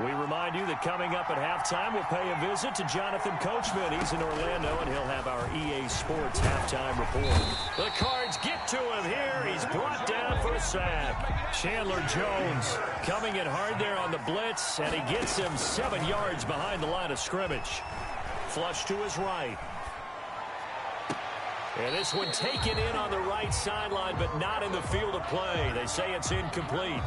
We remind you that coming up at halftime, we'll pay a visit to Jonathan Coachman. He's in Orlando, and he'll have our EA Sports halftime report. The Cards get to him here. He's brought down for a sack. Chandler Jones coming in hard there on the blitz, and he gets him 7 yards behind the line of scrimmage. Flush to his right. And this one taken in on the right sideline, but not in the field of play. They say it's incomplete.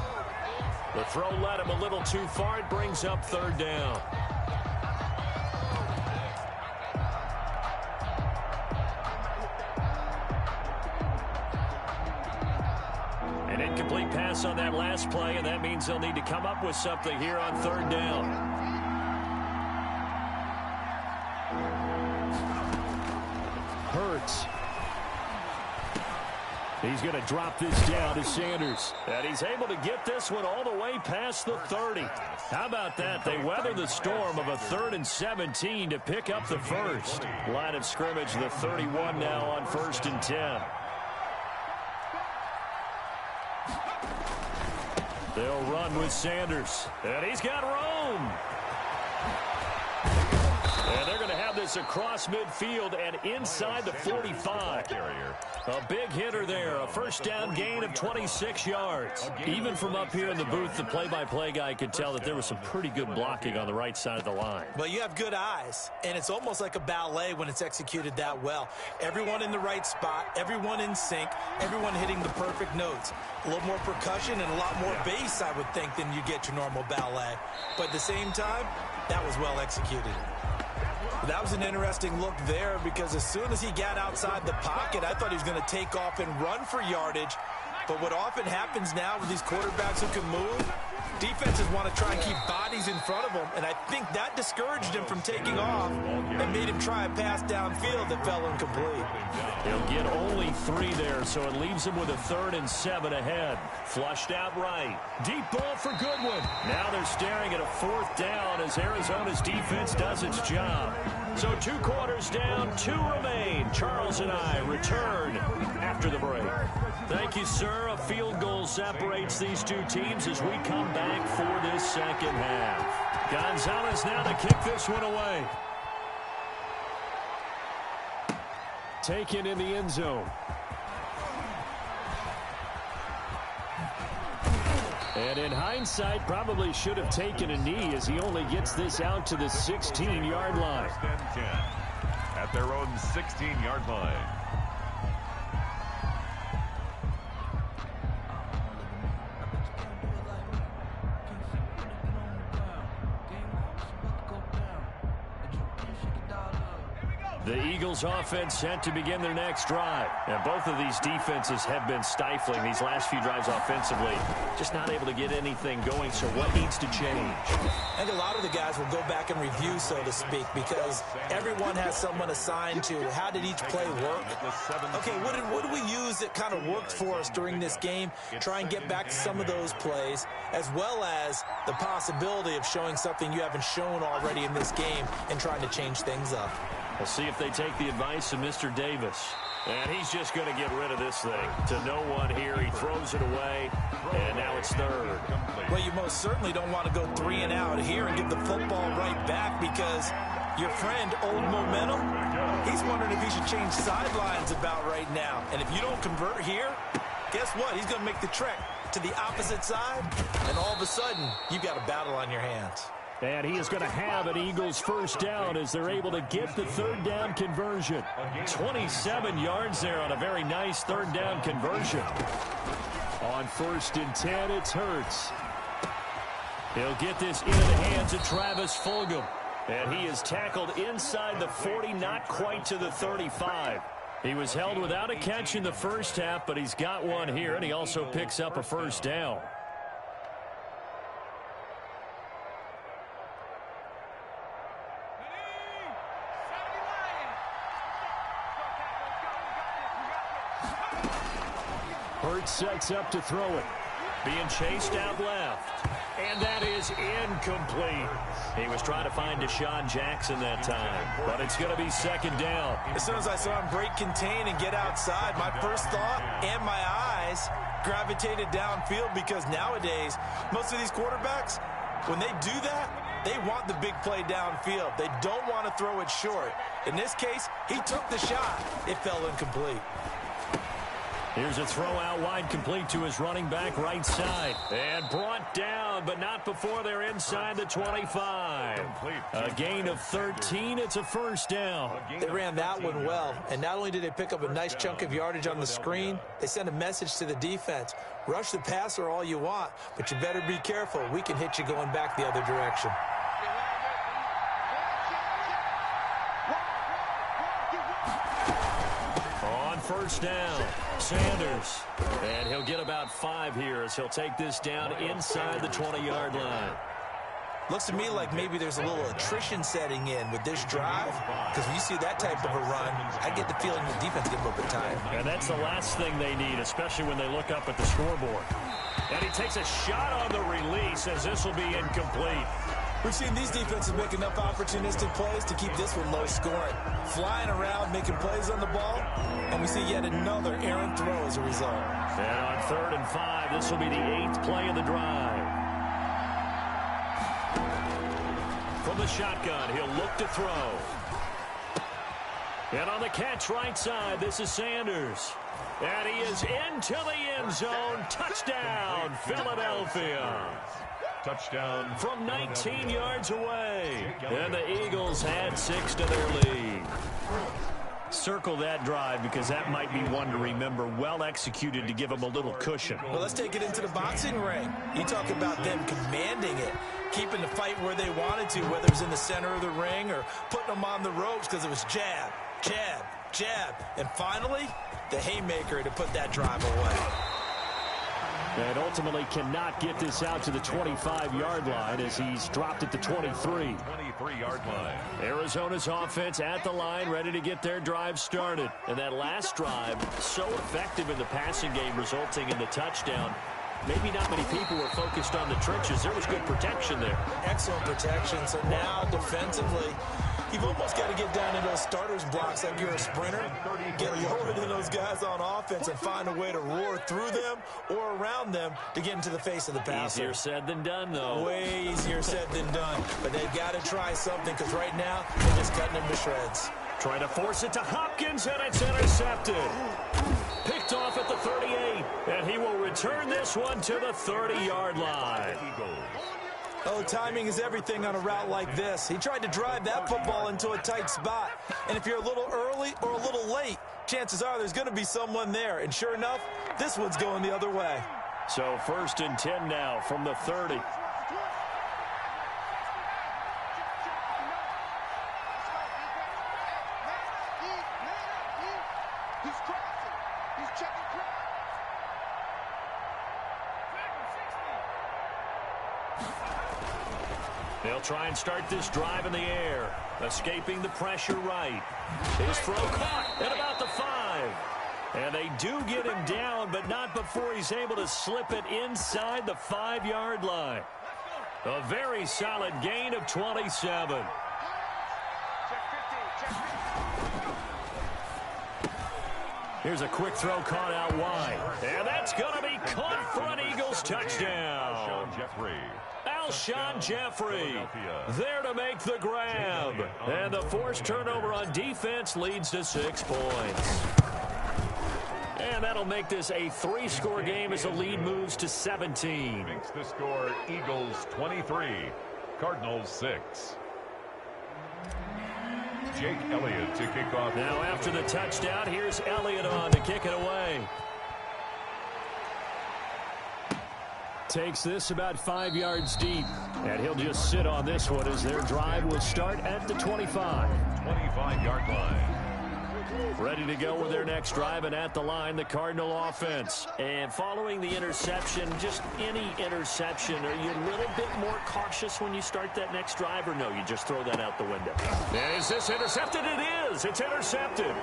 The throw led him a little too far. It brings up 3rd down. An incomplete pass on that last play, and that means they'll need to come up with something here on 3rd down. Hurts. He's going to drop this down to Sanders. And he's able to get this one all the way past the 30. How about that? They weather the storm of a 3rd and 17 to pick up the first. Line of scrimmage, the 31 now on 1st and 10. They'll run with Sanders. And he's got room. And they're going to have this across midfield and inside the 45. A big hitter there. A first down gain of 26 yards. Even from up here in the booth, the play-by-play guy could tell that there was some pretty good blocking on the right side of the line. Well, you have good eyes, and it's almost like a ballet when it's executed that well. Everyone in the right spot, everyone in sync, everyone hitting the perfect notes. A little more percussion and a lot more bass, I would think, than you get your normal ballet. But at the same time, that was well executed. That was an interesting look there because as soon as he got outside the pocket, I thought he was going to take off and run for yardage. But what often happens now with these quarterbacks who can move, defenses want to try and keep bodies in front of them, and I think that discouraged him from taking off and made him try a pass downfield that fell incomplete. He'll get only 3 there, so it leaves him with a 3rd and 7 ahead. Flushed out right. Deep ball for Goodwin. Now they're staring at a 4th down as Arizona's defense does its job. So 2 quarters down, 2 remain. Charles and I return after the break. Thank you, sir. A field goal separates these 2 teams as we come back for this second half. Gonzalez now to kick this one away. Taken in the end zone. And in hindsight, probably should have taken a knee as he only gets this out to the 16-yard line. At their own 16-yard line. The Eagles offense set to begin their next drive. And both of these defenses have been stifling these last few drives offensively. Just not able to get anything going, so what needs to change? I think a lot of the guys will go back and review, so to speak, because everyone has someone assigned to how did each play work. Okay, what did we use that kind of worked for us during this game? Try and get back to some of those plays, as well as the possibility of showing something you haven't shown already in this game and trying to change things up. We'll see if they take the advice of Mr. Davis. And he's just going to get rid of this thing. To no one here. He throws it away. And now it's 3rd. Well, you most certainly don't want to go 3 and out here and give the football right back because your friend, Old Momentum, he's wondering if he should change sidelines about right now. And if you don't convert here, guess what? He's going to make the trek to the opposite side. And all of a sudden, you've got a battle on your hands. And he is going to have an Eagles first down as they're able to get the 3rd down conversion. 27 yards there on a very nice 3rd down conversion. On 1st and 10, it's Hurts. He'll get this into the hands of Travis Fulgham. And he is tackled inside the 40, not quite to the 35. He was held without a catch in the first half, but he's got one here, and he also picks up a first down. Hurts sets up to throw it. Being chased out left. And that is incomplete. He was trying to find Deshaun Jackson that time. But it's going to be 2nd down. As soon as I saw him break contain and get outside, my first thought and my eyes gravitated downfield because nowadays, most of these quarterbacks, When they do that, they want the big play downfield. They don't want to throw it short. In this case, he took the shot. It fell incomplete. Here's a throw out wide, complete to his running back right side. And brought down, but not before they're inside the 25. A gain of 13. It's a first down. They ran that one well, and not only did they pick up a nice chunk of yardage on the screen, they sent a message to the defense. Rush the passer all you want, but you better be careful. We can hit you going back the other direction. On first down, Sanders. And he'll get about 5 here as he'll take this down inside the 20-yard line. Looks to me like maybe there's a little attrition setting in with this drive, because when you see that type of a run, I get the feeling the defense gets a little bit tired. And that's the last thing they need, especially when they look up at the scoreboard. And he takes a shot on the release as this will be incomplete. We've seen these defenses make enough opportunistic plays to keep this one low scoring. Flying around, making plays on the ball, and we see yet another errant throw as a result. And on 3rd and 5, this will be the 8th play of the drive. From the shotgun, he'll look to throw. And on the catch right side, this is Sanders. And he is into the end zone. Touchdown, Philadelphia. Touchdown. From 19 yards away. And the Eagles had 6 to their lead. Circle that drive because that might be one to remember. Well executed to give them a little cushion. Well, let's take it into the boxing ring. You talk about them commanding it, keeping the fight where they wanted to, whether it was in the center of the ring or putting them on the ropes because it was jab, jab, jab. And finally, the haymaker to put that drive away. And ultimately cannot get this out to the 25-yard line as he's dropped at the 23. 23-yard line. Arizona's offense at the line, ready to get their drive started. And that last drive, so effective in the passing game, resulting in the touchdown. Maybe not many people were focused on the trenches. There was good protection there. Excellent protection. So now defensively, you've almost got to get down into those starters blocks like you're a sprinter. Get lower than those guys on offense and find a way to roar through them or around them to get into the face of the passer. Easier said than done, though. Way easier said than done. But they've got to try something because right now they're just cutting them to shreds. Trying to force it to Hopkins, and it's intercepted. Picked off at the 38, and he will return this one to the 30-yard line. Oh, timing is everything on a route like this. He tried to drive that football into a tight spot. And if you're a little early or a little late, chances are there's going to be someone there. And sure enough, this one's going the other way. So 1st and 10 now from the 30. They'll try and start this drive in the air. Escaping the pressure right. His throw caught at about the 5. And they do get him down, but not before he's able to slip it inside the 5-yard line. A very solid gain of 27. Here's a quick throw caught out wide. And that's going to be caught for an Eagles touchdown. Alshon Jeffrey there to make the grab. And the forced turnover on defense leads to 6 points. And that'll make this a 3-score game as the lead moves to 17. Makes the score Eagles 23, Cardinals 6. Jake Elliott to kick off. Now after the touchdown, here's Elliott on to kick it away. Takes this about 5 yards deep. And he'll just sit on this one as their drive will start at the 25. 25-yard line. Ready to go with their next drive, and at the line, the Cardinal offense. And following the interception, just any interception, are you a little bit more cautious when you start that next drive, or no, you just throw that out the window? And is this intercepted? It is. It's intercepted.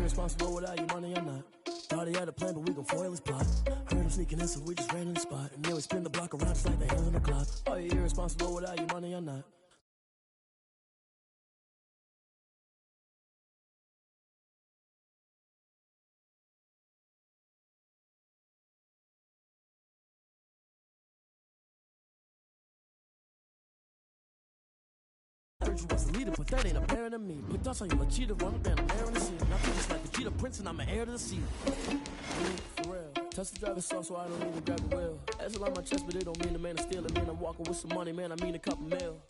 irresponsible without your money or not. Thought he had a plan, but we gon' foil his plot. Heard him sneaking in, so we just ran in the spot. And then we spin the block around just like the hands on the clock. Are you irresponsible without your money or not? I heard you was a leader, but that ain't apparent to me. Put dust on you, cheetah, run up and I'm there in the scene. I feel just like the cheetah prince and I'm an heir to the sea. For real. Touch the driver's sauce so I don't even grab the wheel. That's on my chest, but it don't mean the man is stealing. Man, I'm walking with some money, man, I mean a couple mil.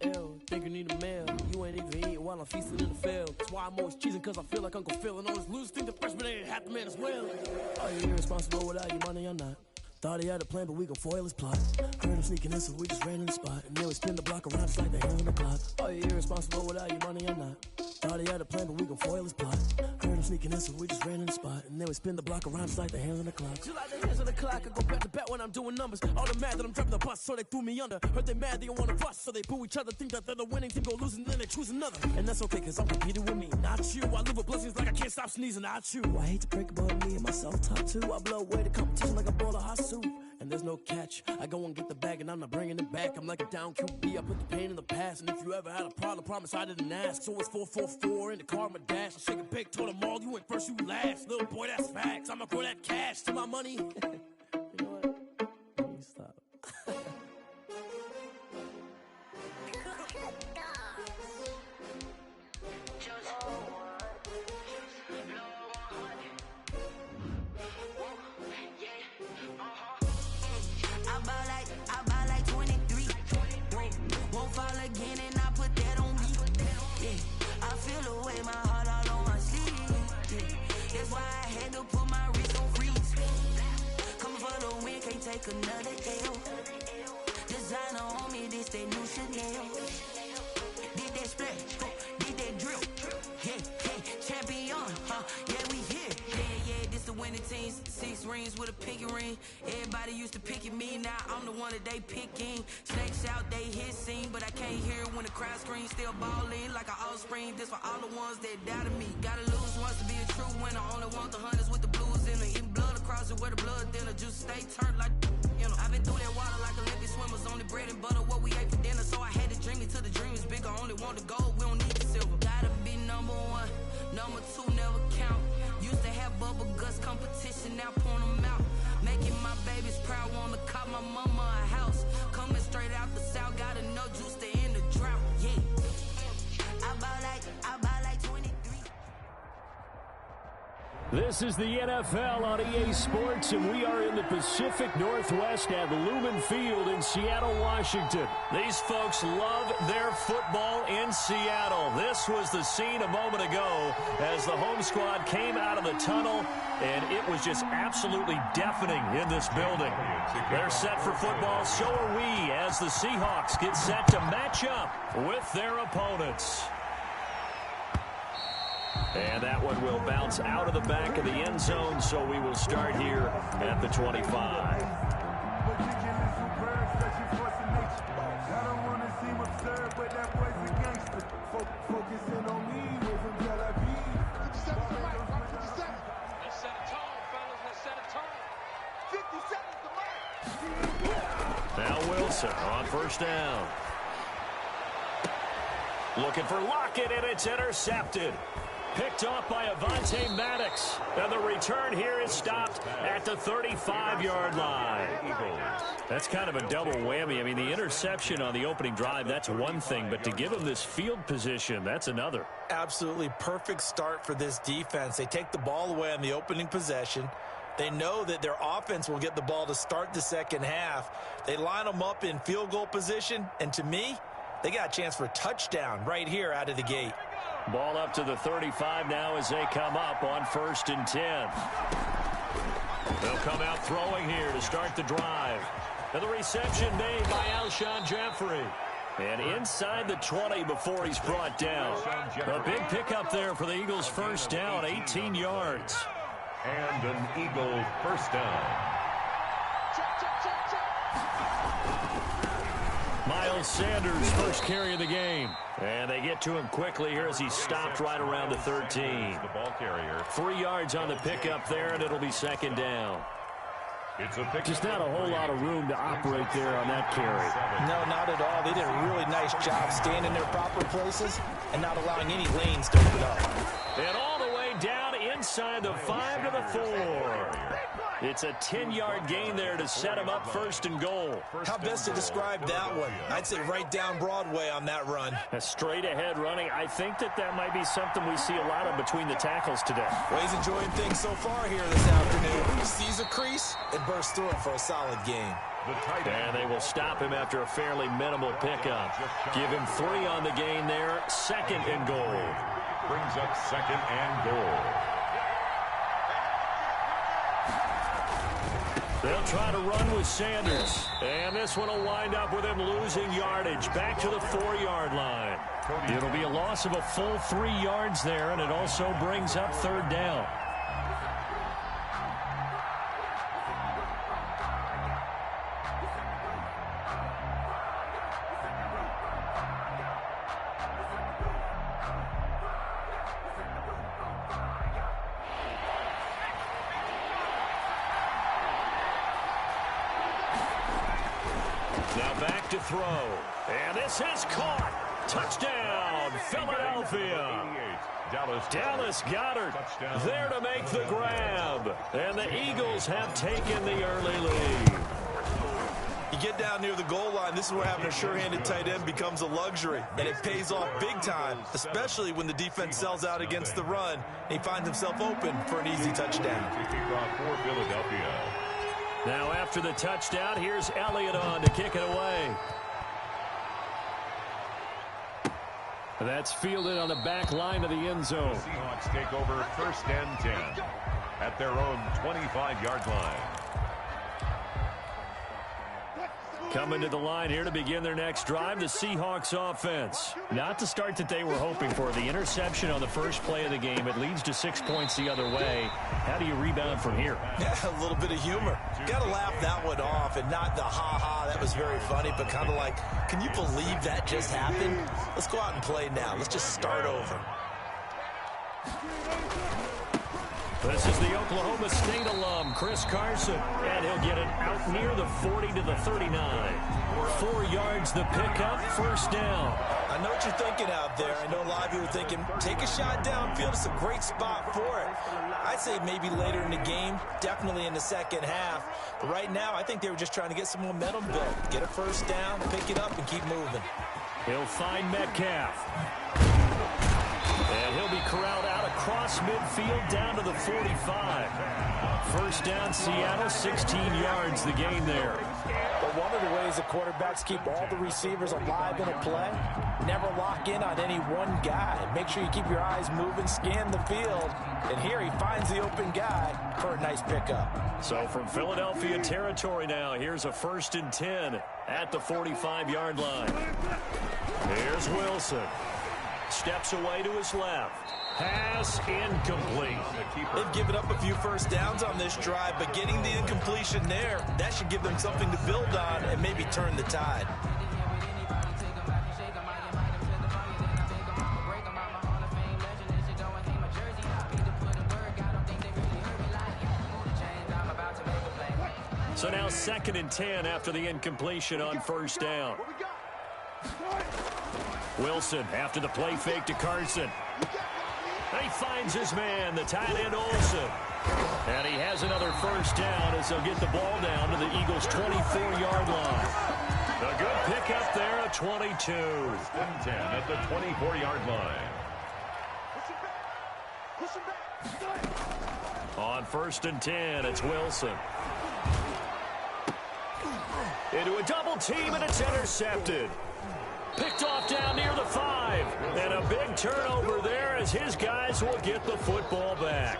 Ew, think you need a meal. You ain't even eating while I'm feasting in the field. That's why I'm always cheesing, cause I feel like Uncle Phil. And all his losers think the freshman ain't half the man as well. Are you irresponsible without your money or not? Thought he had a plan, but we gon' foil his plot. Heard him sneaking in, so we just ran in the spot. And then we spin the block around just like the hands on the clock. Are you irresponsible without your money or not? Thought he had a plan, but we gon' foil his plot. Heard him sneaking in, so we just ran in the spot. And then we spin the block around just like the hands on the clock. Just like the hands on the clock, I go back to back when I'm doing numbers. All the mad that I'm driving the bus, so they threw me under. Heard they mad, they don't wanna bust, so they boo each other. Think that they're the winning team, go losing, then they choose another. And that's okay, cause I'm competing with me, not you. I live with blessings like I can't stop sneezing, not you. I hate to break about me and my self-talk too. I blow away the competition like a bowl of hot soup. And there's no catch. I go and get the bag and I'm not bringing it back. I'm like a down QB, I put the pain in the past. And if you ever had a problem, promise I didn't ask. So it's 444 in the car, my dash. I shake a big, told them all, you ain't first, you last. Little boy, that's facts. I'ma throw that cash to my money. You know what? Let me stop. Again and I put that on me. Yeah, I feel the way, my heart all on my sleeve. Yeah, that's why I had to put my wrist on freeze. Coming for the win, can't take another L. Designer on me, this that new Chanel. Did that splash, did that drill. Yeah, champion, yeah, we here. Yeah, this the winning teams. 6 rings with a pinky ring. Everybody used to pick at me, now I'm the one that they picking. Snakes out, they hit scene, but I can't hear it when the crowd screams. Still ballin' like an offspring. This for all the ones that doubted me. Gotta lose once to be a true winner. Only want the hunters with the blues in it. Eating blood across it where the blood thinner. Juice stay turned like, you know. I've been through that water like Olympic swimmers. Only bread and butter, what we ate for dinner. So I had to dream it till the dream is bigger. Only want the gold, we don't need the silver. Gotta be number 1, number 2 never count. Used to have bubble guts competition, now point them out. Making my babies proud, wanna cop my mama a house. Coming straight out the south, gotta know juice to end the drought. Yeah, I bought like 23. This is the NFL on EA Sports, and we are in the Pacific Northwest at Lumen Field in Seattle, Washington. These folks love their football in Seattle. This was the scene a moment ago as the home squad came out of the tunnel, and it was just absolutely deafening in this building. They're set for football, so are we, as the Seahawks get set to match up with their opponents. And that one will bounce out of the back of the end zone, so we will start here at the 25. Now Wilson on first down. Looking for Lockett, and it's intercepted. Picked off by Avonte Maddox. And the return here is stopped at the 35-yard line. That's kind of a double whammy. I mean, the interception on the opening drive, that's one thing. But to give him this field position, that's another. Absolutely perfect start for this defense. They take the ball away on the opening possession. They know that their offense will get the ball to start the second half. They line them up in field goal position. And to me, they got a chance for a touchdown right here out of the gate. Ball up to the 35 now as they come up on 1st and 10. They'll come out throwing here to start the drive. And the reception made by Alshon Jeffrey. And inside the 20 before he's brought down. A big pickup there for the Eagles' first down, 18 yards. And an Eagle first down. Miles Sanders' first carry of the game. And they get to him quickly here as he stopped right around the 13. The ball carrier. 3 yards on the pickup there, and it'll be second down. It's a pick. Just not a whole lot of room to operate there on that carry. No, not at all. They did a really nice job staying in their proper places and not allowing any lanes to open up. And all the way down inside the 5 to the 4. It's a 10-yard gain there to set him up first and goal. How best to describe that one? I'd say right down Broadway on that run. A straight-ahead running. I think that might be something we see a lot of between the tackles today. Well, he's enjoying things so far here this afternoon. He sees a crease and bursts through it for a solid gain. And they will stop him after a fairly minimal pickup. Give him 3 on the gain there. Second and goal. Brings up second and goal. They'll try to run with Sanders. And this one will wind up with him losing yardage back to the 4-yard line. It'll be a loss of a full 3 yards there, and it also brings up third down. Now back to throw. And this is caught. Touchdown, Philadelphia. Dallas Goedert there to make the grab. And the Eagles have taken the early lead. You get down near the goal line, this is where having a sure-handed tight end becomes a luxury. And it pays off big time, especially when the defense sells out against the run. And he finds himself open for an easy touchdown. For Philadelphia. Now after the touchdown, here's Elliott on to kick it away. That's fielded on the back line of the end zone. The Seahawks take over first and 10 at their own 25-yard line. Coming to the line here to begin their next drive, the Seahawks offense. Not the start that they were hoping for. The interception on the first play of the game. It leads to 6 points the other way. How do you rebound from here? Yeah, a little bit of humor. Got to laugh that one off, and not the ha-ha, that was very funny, but kind of like, can you believe that just happened? Let's go out and play now. Let's just start over. This is the Oklahoma State alum, Chris Carson, and he'll get it out near the 40 to the 39. 4 yards the pickup, first down. I know what you're thinking out there. I know a lot of you are thinking, take a shot downfield. It's a great spot for it. I'd say maybe later in the game, definitely in the second half. But right now, I think they were just trying to get some momentum built. Get a first down, pick it up, and keep moving. He'll find Metcalf. And he'll be corralled out across midfield down to the 45. First down, Seattle, 16 yards the gain there. But one of the ways the quarterbacks keep all the receivers alive in a play, never lock in on any one guy. Make sure you keep your eyes moving, scan the field. And here he finds the open guy for a nice pickup. So from Philadelphia territory now, here's a first and 10 at the 45-yard line. Here's Wilson. Steps away to his left. Pass incomplete. They've given up a few first downs on this drive, but getting the incompletion there, that should give them something to build on and maybe turn the tide. So now second and 10 after the incompletion on first down. Wilson after the play fake to Carson. He finds his man, the tight end Olsen. And he has another first down as they'll get the ball down to the Eagles' 24-yard line. A good pickup there at 22. 10 at the 24-yard line. On first and 10, it's Wilson. Into a double team, and it's intercepted. Picked off down near the 5. And a big turnover there as his guys will get the football back.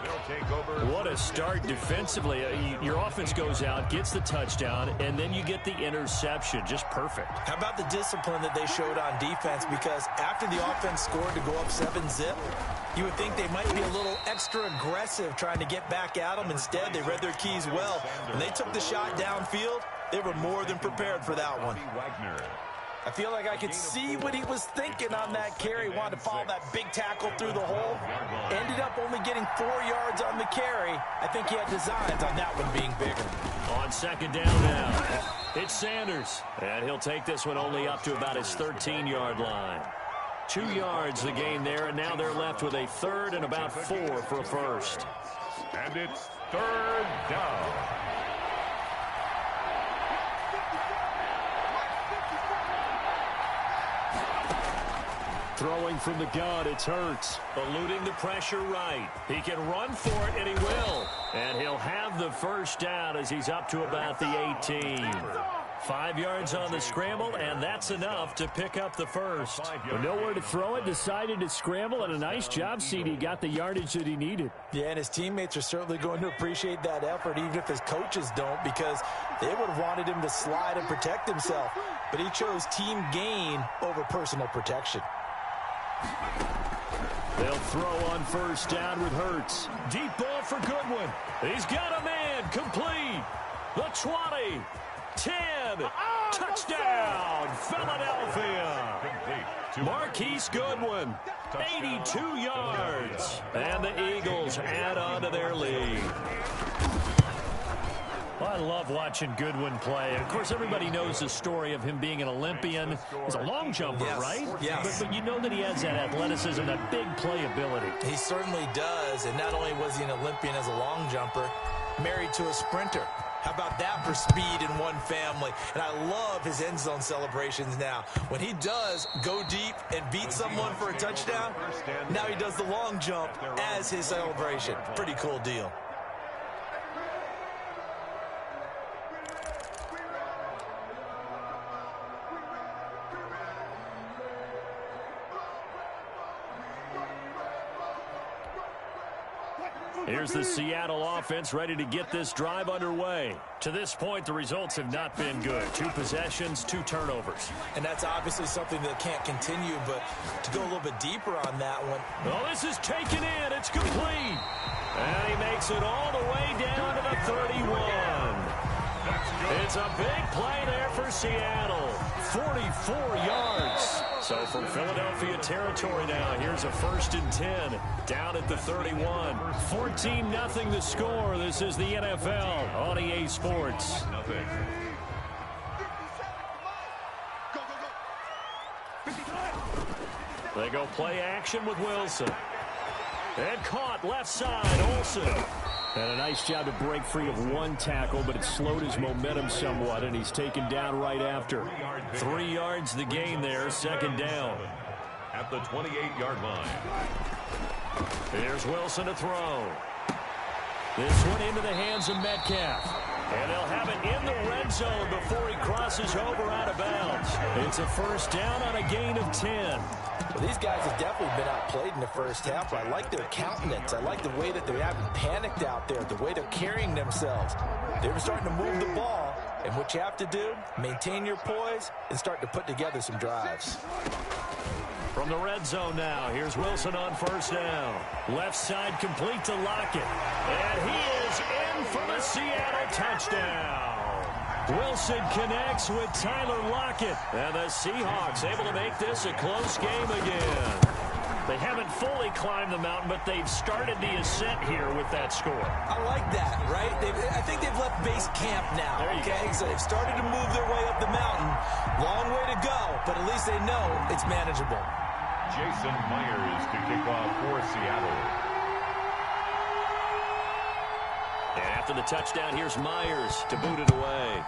What a start defensively. Your offense goes out, gets the touchdown, and then you get the interception. Just perfect. How about the discipline that they showed on defense? Because after the offense scored to go up 7-zip, you would think they might be a little extra aggressive trying to get back at them. Instead, they read their keys well. When they took the shot downfield, they were more than prepared for that one. I feel like I could see what he was thinking on that carry. Wanted to follow that big tackle through the hole. Ended up only getting 4 yards on the carry. I think he had designs on that one being bigger. On second down now, it's Sanders. And he'll take this one only up to about his 13-yard line. 2 yards the gain there, and now they're left with a third and about 4 for a first. And it's third down. Throwing from the gun, it's Hurts. Eluding the pressure right. He can run for it, and he will. And he'll have the first down as he's up to about the 18. 5 yards on the scramble, and that's enough to pick up the first. With nowhere to throw it, decided to scramble, and a nice job, CD. Got the yardage that he needed. Yeah, and his teammates are certainly going to appreciate that effort, even if his coaches don't, because they would have wanted him to slide and protect himself. But he chose team gain over personal protection. They'll throw on first down with Hurts. Deep ball for Goodwin. He's got a man complete. The 20, 10, touchdown, Philadelphia. Marquise Goodwin, 82 yards. And the Eagles add on to their lead. Well, I love watching Goodwin play. Of course, everybody knows the story of him being an Olympian. He's a long jumper, right? Yes. But you know that he has that athleticism, that big playability. He certainly does, and not only was he an Olympian as a long jumper, married to a sprinter. How about that for speed in one family? And I love his end zone celebrations now. When he does go deep and beat someone for a touchdown, now he does the long jump as his celebration. Pretty cool deal. Here's the Seattle offense ready to get this drive underway. To this point, the results have not been good. 2 possessions, 2 turnovers. And that's obviously something that can't continue, but to go a little bit deeper on that one. Oh, this is taken in. It's complete. And he makes it all the way down to the 31. It's a big play there for Seattle. 44 yards. So from Philadelphia territory now, here's a 1st and 10 down at the 31. 14-0 the score. This is the NFL on EA Sports. They go play action with Wilson. And caught left side, Olsen. And a nice job to break free of 1 tackle, but it slowed his momentum somewhat, and he's taken down right after. 3 yards the gain there, 2nd down. At the 28-yard line. Here's Wilson to throw. This one into the hands of Metcalf. And they'll have it in the red zone before he crosses over out of bounds. It's a 1st down on a gain of 10. Well, these guys have definitely been outplayed in the first half, but I like their countenance. I like the way that they haven't panicked out there, the way they're carrying themselves. They're starting to move the ball, and what you have to do, maintain your poise and start to put together some drives. From the red zone now, here's Wilson on 1st down. Left side complete to Lockett. And he is in for the Seattle touchdown. Wilson connects with Tyler Lockett. And the Seahawks able to make this a close game again. They haven't fully climbed the mountain, but they've started the ascent here with that score. I like that, right? I think they've left base camp now, okay? So they've started to move their way up the mountain. Long way to go, but at least they know it's manageable. Jason Myers to kick off for Seattle. And after the touchdown, here's Myers to boot it away.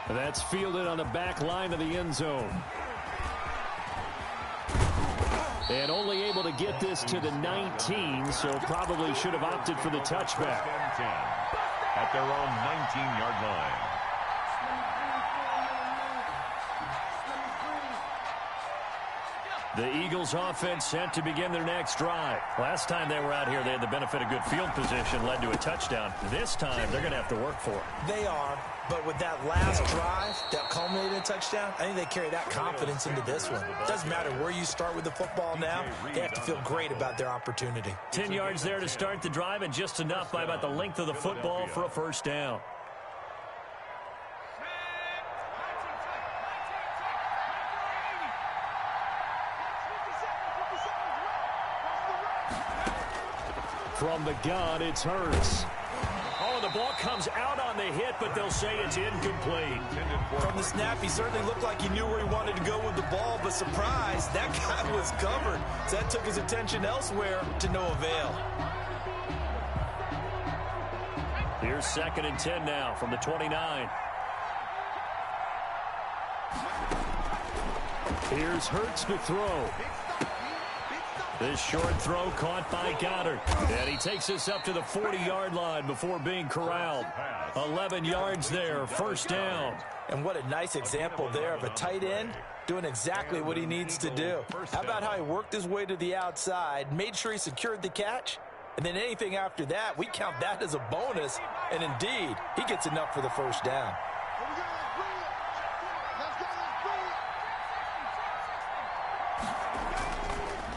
That's fielded on the back line of the end zone. And only able to get this to the 19, so probably should have opted for the touchback. At their own 19-yard line. The Eagles offense set to begin their next drive. Last time they were out here, they had the benefit of good field position, led to a touchdown. This time, they're going to have to work for it. They are, but with that last drive that culminated in a touchdown, I think they carry that confidence into this one. It doesn't matter where you start with the football now. They have to feel great about their opportunity. 10 yards there to start the drive, and just enough by about the length of the football for a 1st down. From the gun, it's Hurts. Oh, the ball comes out on the hit, but they'll say it's incomplete. From the snap, he certainly looked like he knew where he wanted to go with the ball, but surprise, that guy was covered. So that took his attention elsewhere to no avail. Here's 2nd and 10 now from the 29. Here's Hurts to throw. This short throw caught by Goddard. And he takes us up to the 40-yard line before being corralled. 11 yards there, 1st down. And what a nice example there of a tight end doing exactly what he needs to do. How about how he worked his way to the outside, made sure he secured the catch, and then anything after that, we count that as a bonus. And indeed, he gets enough for the 1st down.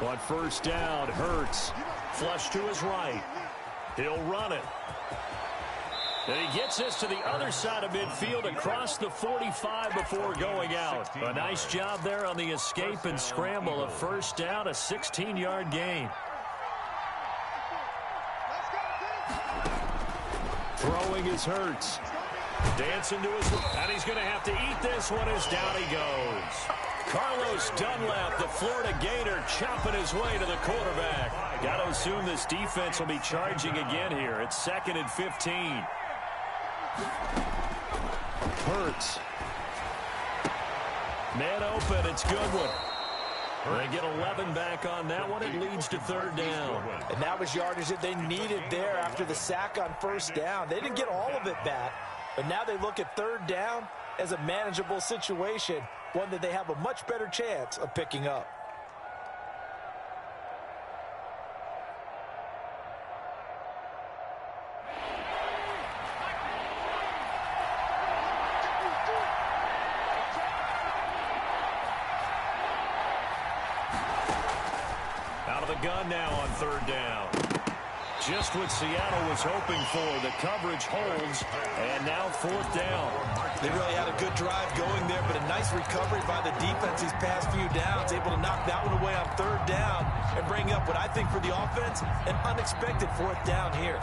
On 1st down, Hurts flush to his right. He'll run it. And he gets us to the other side of midfield across the 45 before going out. A nice job there on the escape and scramble. A 1st down, a 16-yard gain. Throwing is Hurts. Dancing to his left. And he's going to have to eat this one as down he goes. Carlos Dunlap, the Florida Gator, chopping his way to the quarterback. Got to assume this defense will be charging again here. It's 2nd and 15. Hurts. Man open, it's Goodwin. They get 11 back on that one. It leads to 3rd down. And that was yardage that they needed there after the sack on 1st down. They didn't get all of it back, but now they look at 3rd down as a manageable situation, one that they have a much better chance of picking up. Out of the gun now on 3rd down. Just what Seattle was hoping for. The coverage holds, and now 4th down. They really had a good drive going there, but a nice recovery by the defense these past few downs, able to knock that one away on 3rd down and bring up what I think for the offense, an unexpected 4th down here.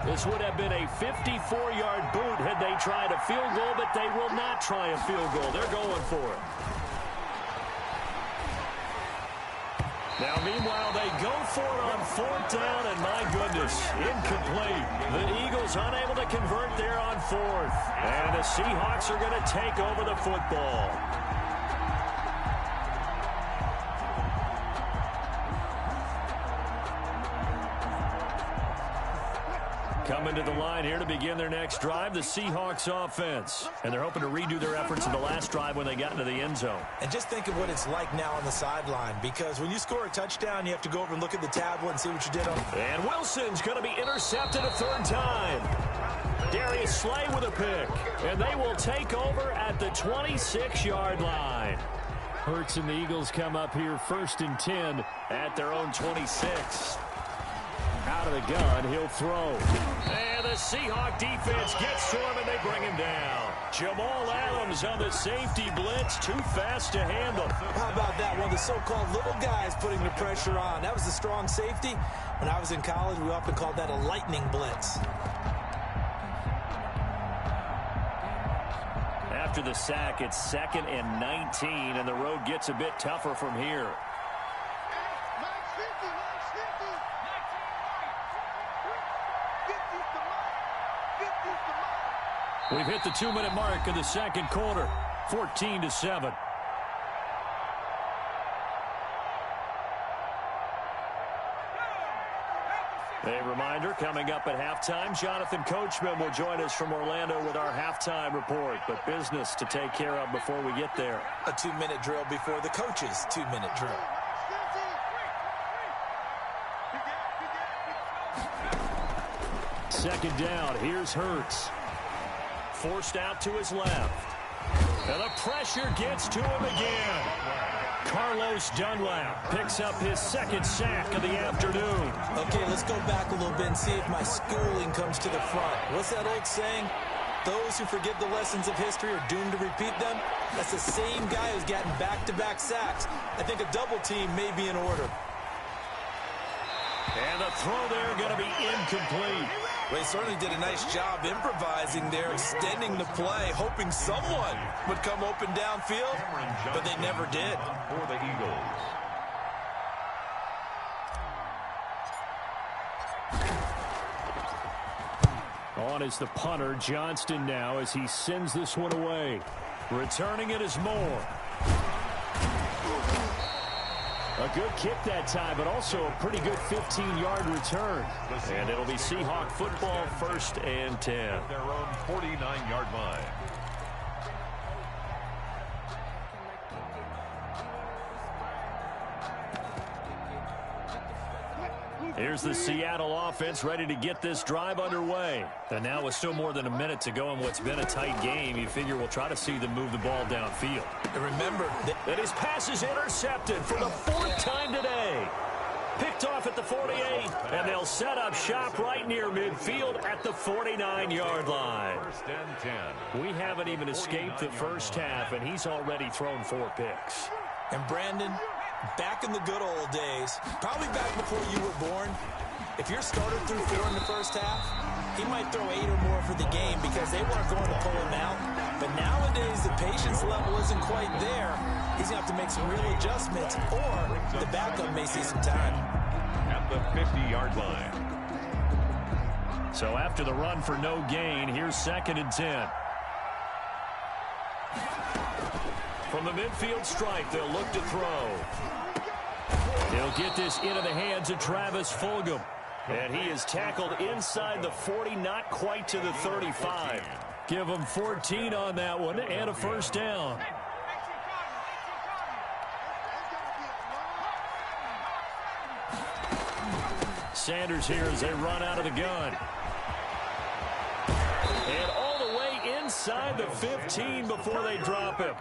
This would have been a 54-yard boot had they tried a field goal, but they will not try a field goal. They're going for it. Now, meanwhile, they go for it on 4th down, and my goodness, incomplete. The Eagles unable to convert there on 4th. And the Seahawks are going to take over the football. Coming to the line here to begin their next drive, the Seahawks offense. And they're hoping to redo their efforts in the last drive when they got into the end zone. And just think of what it's like now on the sideline, because when you score a touchdown, you have to go over and look at the tablet and see what you did on. And Wilson's going to be intercepted a 3rd time. Darius Slay with a pick. And they will take over at the 26-yard line. Hurts and the Eagles come up here 1st and 10 at their own 26. Out of the gun, he'll throw. And the Seahawk defense gets to him, and they bring him down. Jamal Adams on the safety blitz, too fast to handle. How about that? One of the so-called little guys putting the pressure on. That was a strong safety. When I was in college, we often called that a lightning blitz. After the sack, it's 2nd and 19, and the road gets a bit tougher from here. We've hit the 2-minute mark of the 2nd quarter, 14-7. A reminder, coming up at halftime, Jonathan Coachman will join us from Orlando with our halftime report, but business to take care of before we get there. A 2-minute drill before the coach's 2-minute drill. Second down, here's Hurts. Forced out to his left. And the pressure gets to him again. Carlos Dunlap picks up his 2nd sack of the afternoon. Okay, let's go back a little bit and see if my schooling comes to the front. What's that old saying? Those who forget the lessons of history are doomed to repeat them. That's the same guy who's gotten back-to-back sacks. I think a double team may be in order. And the throw there going to be incomplete. Well, he certainly did a nice job improvising there, extending the play, hoping someone would come open downfield, but they never did. For the Eagles. On is the punter, Johnston, now as he sends this one away. Returning it is Moore. A good kick that time, but also a pretty good 15-yard return. And it'll be Seahawk football, 1st and 10. At their own 49-yard line. Here's the Seattle offense ready to get this drive underway. And now with still more than a minute to go in what's been a tight game, you figure we'll try to see them move the ball downfield. And remember that his pass is intercepted for the 4th time today. Picked off at the 48, and they'll set up shop right near midfield at the 49-yard line. 1st and 10. We haven't even escaped the first half, and he's already thrown 4 picks. And Brandon, back in the good old days, probably back before you were born, if your starter threw 4 in the first half, he might throw 8 or more for the game because they weren't going to pull him out. But nowadays, the patience level isn't quite there. He's going to have to make some real adjustments, or the backup may see some time. At the 50-yard line. So after the run for no gain, here's 2nd and 10. From the midfield stripe, they'll look to throw. He'll get this into the hands of Travis Fulgham. And he is tackled inside the 40, not quite to the 35. Give him 14 on that one and a 1st down. Sanders here as they run out of the gun. And all the way inside the 15 before they drop him.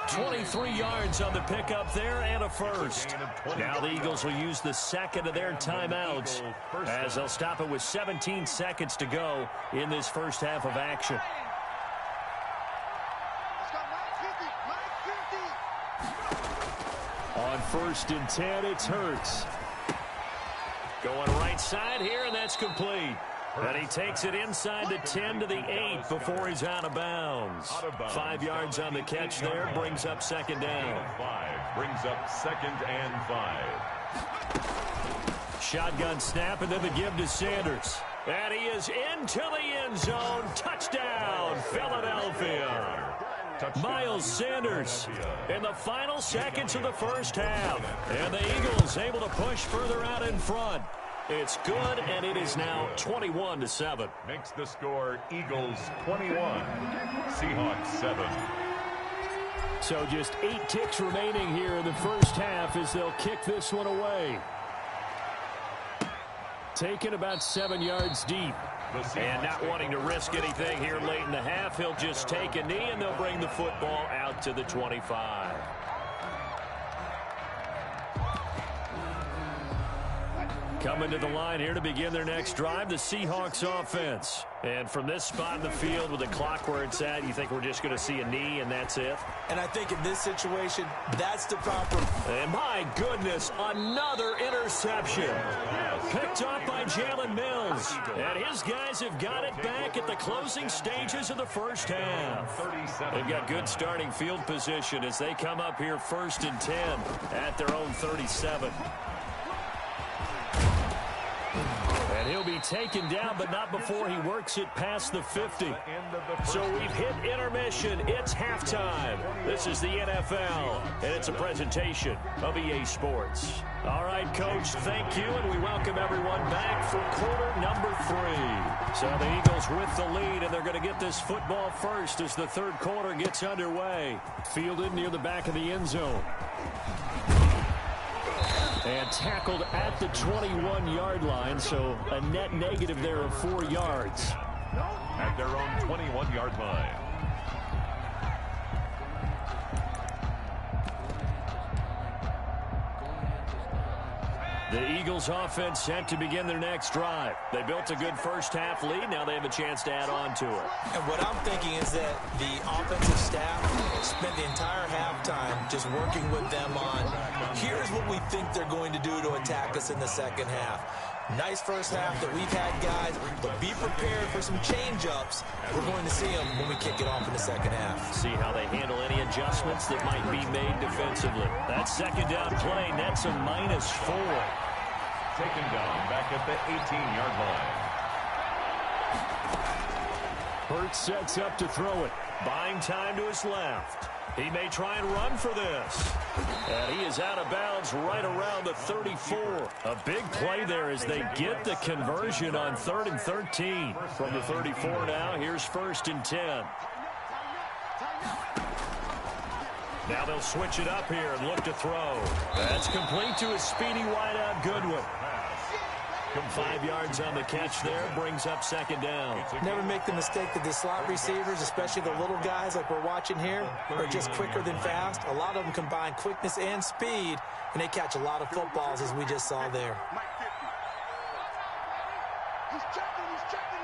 23 yards on the pickup there and a 1st. Now the Eagles will use the 2nd of their timeouts as they'll stop it with 17 seconds to go in this first half of action. On 1st and 10, it's Hurts. Going right side here, and that's complete. And he takes it inside the 10 to the 8 before he's out of bounds. 5 yards on the catch there, brings up 2nd down. 5 brings up 2nd and 5. Shotgun snap, and then the give to Sanders. And he is into the end zone. Touchdown, Philadelphia. Miles Sanders in the final seconds of the first half. And the Eagles able to push further out in front. It's good, and it is now 21-7. Makes the score Eagles 21, Seahawks 7. So just 8 ticks remaining here in the first half as they'll kick this one away. Taken about 7 yards deep. And not wanting to risk anything here late in the half, he'll just take a knee, and they'll bring the football out to the 25. Coming to the line here to begin their next drive, the Seahawks offense. And from this spot in the field with the clock where it's at, you think we're just going to see a knee and that's it? And I think in this situation, that's the proper. And my goodness, another interception. Picked off by Jalen Mills. And his guys have got it back at the closing stages of the first half. They've got good starting field position as they come up here 1st and 10 at their own 37. And he'll be taken down, but not before he works it past the 50. So we've hit intermission. It's halftime. This is the NFL, and it's a presentation of EA Sports. All right, Coach, thank you, and we welcome everyone back for quarter number 3. So the Eagles with the lead, and they're going to get this football first as the third quarter gets underway. Fielded near the back of the end zone. And tackled at the 21-yard line, so a net negative there of 4 yards. At their own 21-yard line. The Eagles offense set to begin their next drive. They built a good first-half lead. Now they have a chance to add on to it. And what I'm thinking is that the offensive staff spent the entire halftime just working with them on, here's what we think they're going to do to attack us in the second half. Nice first half that we've had, guys, but be prepared for some change-ups. We're going to see them when we kick it off in the second half. See how they handle any adjustments that might be made defensively. That second down play nets a -4. Taken down back at the 18-yard line. Hurts sets up to throw it. Buying time to his left. He may try and run for this. And he is out of bounds right around the 34. A big play there as they get the conversion on 3rd and 13. From the 34 now, here's 1st and 10. Now they'll switch it up here and look to throw. That's complete to his speedy wideout Goodwin. 5 yards on the catch there, brings up 2nd down. Never make the mistake that the slot receivers, especially the little guys like we're watching here, are just quicker than fast. A lot of them combine quickness and speed, and they catch a lot of footballs, as we just saw there. He's checking. Check 3.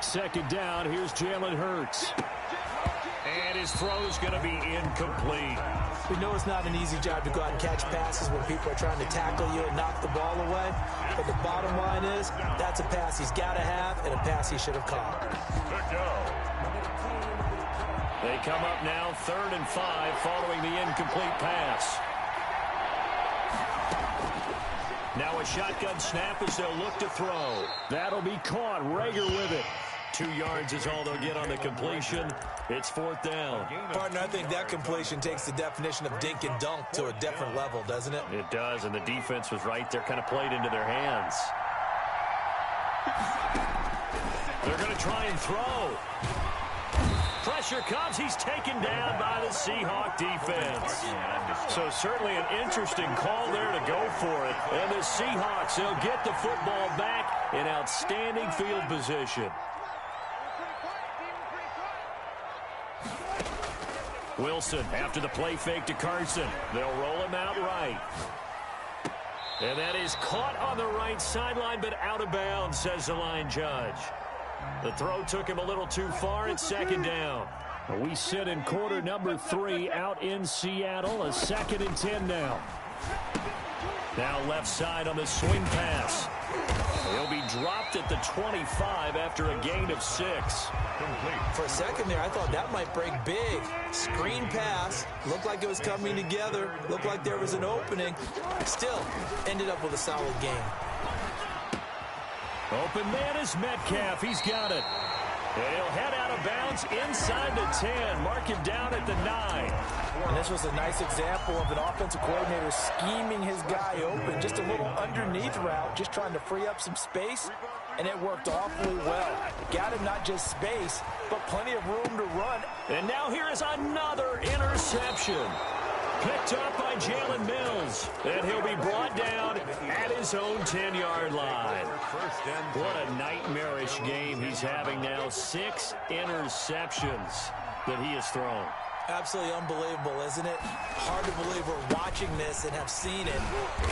Second down, here's Jalen Hurts. And his throw is going to be incomplete. We know it's not an easy job to go out and catch passes when people are trying to tackle you and knock the ball away. But the bottom line is, that's a pass he's got to have and a pass he should have caught. They come up now 3rd and 5 following the incomplete pass. Now a shotgun snap as they'll look to throw. That'll be caught. Rager with it. 2 yards is all they'll get on the completion. It's 4th down. Partner, I think that completion takes the definition of dink and dunk to a different level, doesn't it? It does, and the defense was right there, kind of played into their hands. They're going to try and throw. Pressure comes. He's taken down by the Seahawk defense. So certainly an interesting call there to go for it. And the Seahawks, they'll get the football back in outstanding field position. Wilson after the play fake to Carson. They'll roll him out right. And that is caught on the right sideline, but out of bounds, says the line judge. The throw took him a little too far. It's 2nd down. We sit in quarter number 3 out in Seattle. A 2nd and 10 now. Now left side on the swing pass. He'll be dropped at the 25 after a gain of 6. For a second there, I thought that might break big. Screen pass. Looked like it was coming together. Looked like there was an opening. Still, ended up with a solid game. Open man is Metcalf. He's got it. And he'll head out of bounds inside the 10. Mark him down at the 9. And this was a nice example of an offensive coordinator scheming his guy open. Just a little underneath route, just trying to free up some space. And it worked awfully well. Got him not just space, but plenty of room to run. And now here is another interception. Picked up by Jalen Mills. And he'll be brought down at his own 10-yard line. What a nightmarish game he's having now. 6 interceptions that he has thrown. Absolutely unbelievable, isn't it? Hard to believe we're watching this and have seen it,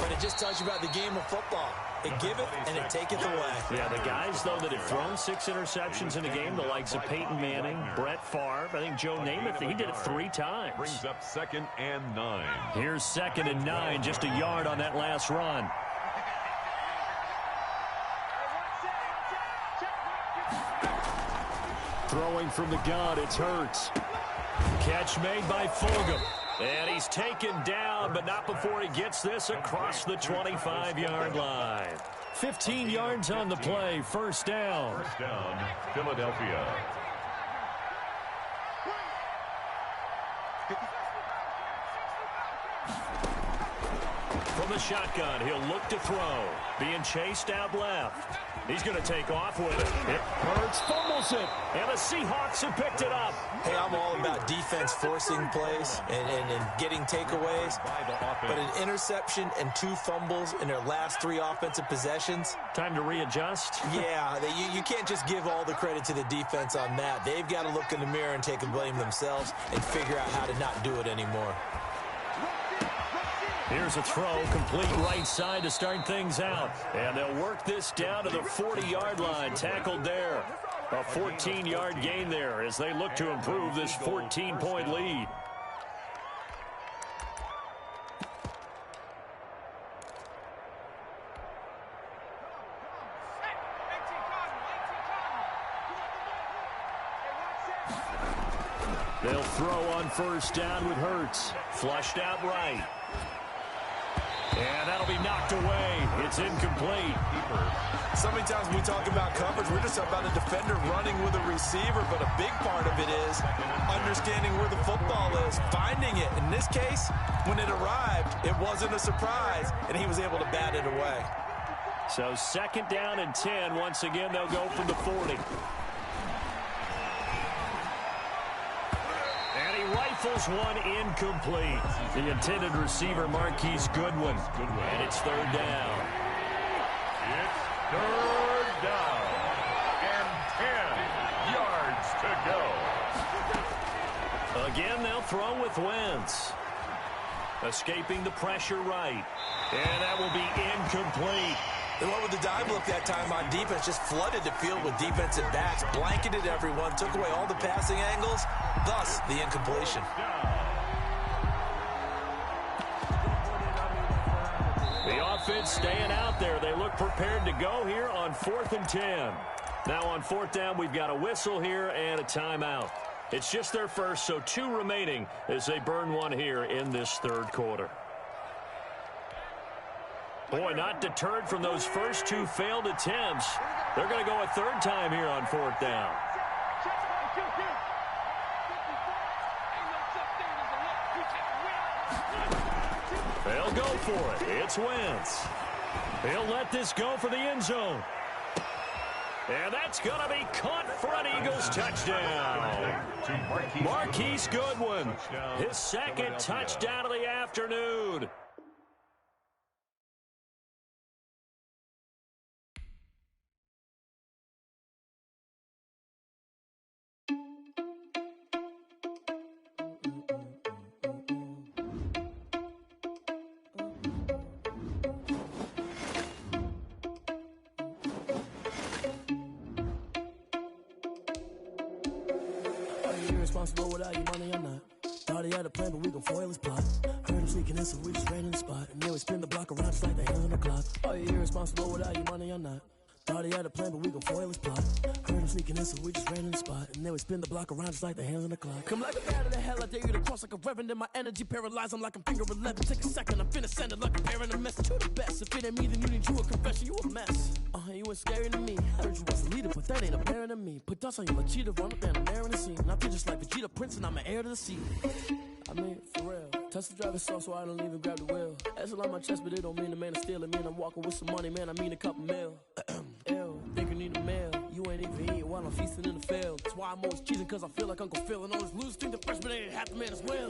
but it just tells you about the game of football. It giveth and it taketh away. Yeah, the guys, though, that have thrown 6 interceptions in a game, the likes of Peyton Manning, Brett Favre, I think Joe Namath, he did it 3 times. Brings up 2nd and 9. Here's 2nd and 9, just a yard on that last run. Throwing from the gun, it's Hurts. Catch made by Fulgham. And he's taken down, but not before he gets this across the 25-yard line. 15 yards on the play, 1st down. 1st down, Philadelphia. From the shotgun, he'll look to throw. Being chased out left. He's going to take off with it. It hurts, fumbles it, and the Seahawks have picked it up. Hey, I'm all about defense forcing plays and getting takeaways, but an interception and 2 fumbles in their last 3 offensive possessions. Time to readjust? Yeah, you can't just give all the credit to the defense on that. They've got to look in the mirror and take the blame themselves and figure out how to not do it anymore. Here's a throw, complete right side to start things out. And they'll work this down to the 40-yard line, tackled there. A 14-yard gain there as they look to improve this 14-point lead. They'll throw on first down with Hurts. Flushed out right. And that'll be knocked away. It's incomplete. So many times when we talk about coverage, we're just talking about a defender running with a receiver, but a big part of it is understanding where the football is, finding it. In this case, when it arrived, it wasn't a surprise, and he was able to bat it away. So 2nd down and 10. Once again, they'll go from the 40. Rifles one incomplete. The intended receiver, Marquise Goodwin. And it's 3rd down. It's 3rd down. And 10 yards to go. Again, they'll throw with Wentz. Escaping the pressure right. And that will be incomplete. They went with the dive look that time on defense, just flooded the field with defensive backs, blanketed everyone, took away all the passing angles, thus the incompletion. The offense staying out there. They look prepared to go here on 4th and 10. Now on 4th down, we've got a whistle here and a timeout. It's just their first, so 2 remaining as they burn one here in this 3rd quarter. Boy, not deterred from those first 2 failed attempts. They're going to go a 3rd time here on 4th down. They'll go for it. It's Wentz. He'll let this go for the end zone. And that's going to be caught for an Eagles touchdown. Marquise Goodwin, his 2nd touchdown of the afternoon. Responsible without your money or not. Thought he had a plan, but we gon' foil his plot. Heard him sneaking in, so we just ran in the spot. And then we spin the block around just like the hands on the clock. Are you irresponsible without your money or not? Thought he had a plan, but we gon' foil his plot. Heard him sneaking in, so we just ran in the spot. And then we spin the block around just like the hands on the clock. Come like a bat of the hell, I dare you to cross like a reverend. In my energy paralyzed, I'm like I'm finger 11. Take a second, I'm finna send it like a parent a message to the best. If it ain't me, then you need you a confession, you a mess. You ain't scary to me. Heard you was a leader, but that ain't apparent to me. Put dust on you, cheetah, run up and I'm there in the scene. I feel just like Vegeta Prince and I'm an heir to the sea. I mean, for real. Touch the driver's sauce so I don't even grab the wheel. That's on my chest, but it don't mean the man is stealing. Man, I'm walking with some money, man, I mean a couple mil. Ew, think you need a mail. You ain't even eating while I'm feasting in the field. That's why I'm always cheating, cause I feel like Uncle Phil. And all this losers think the freshman ain't half the man as well.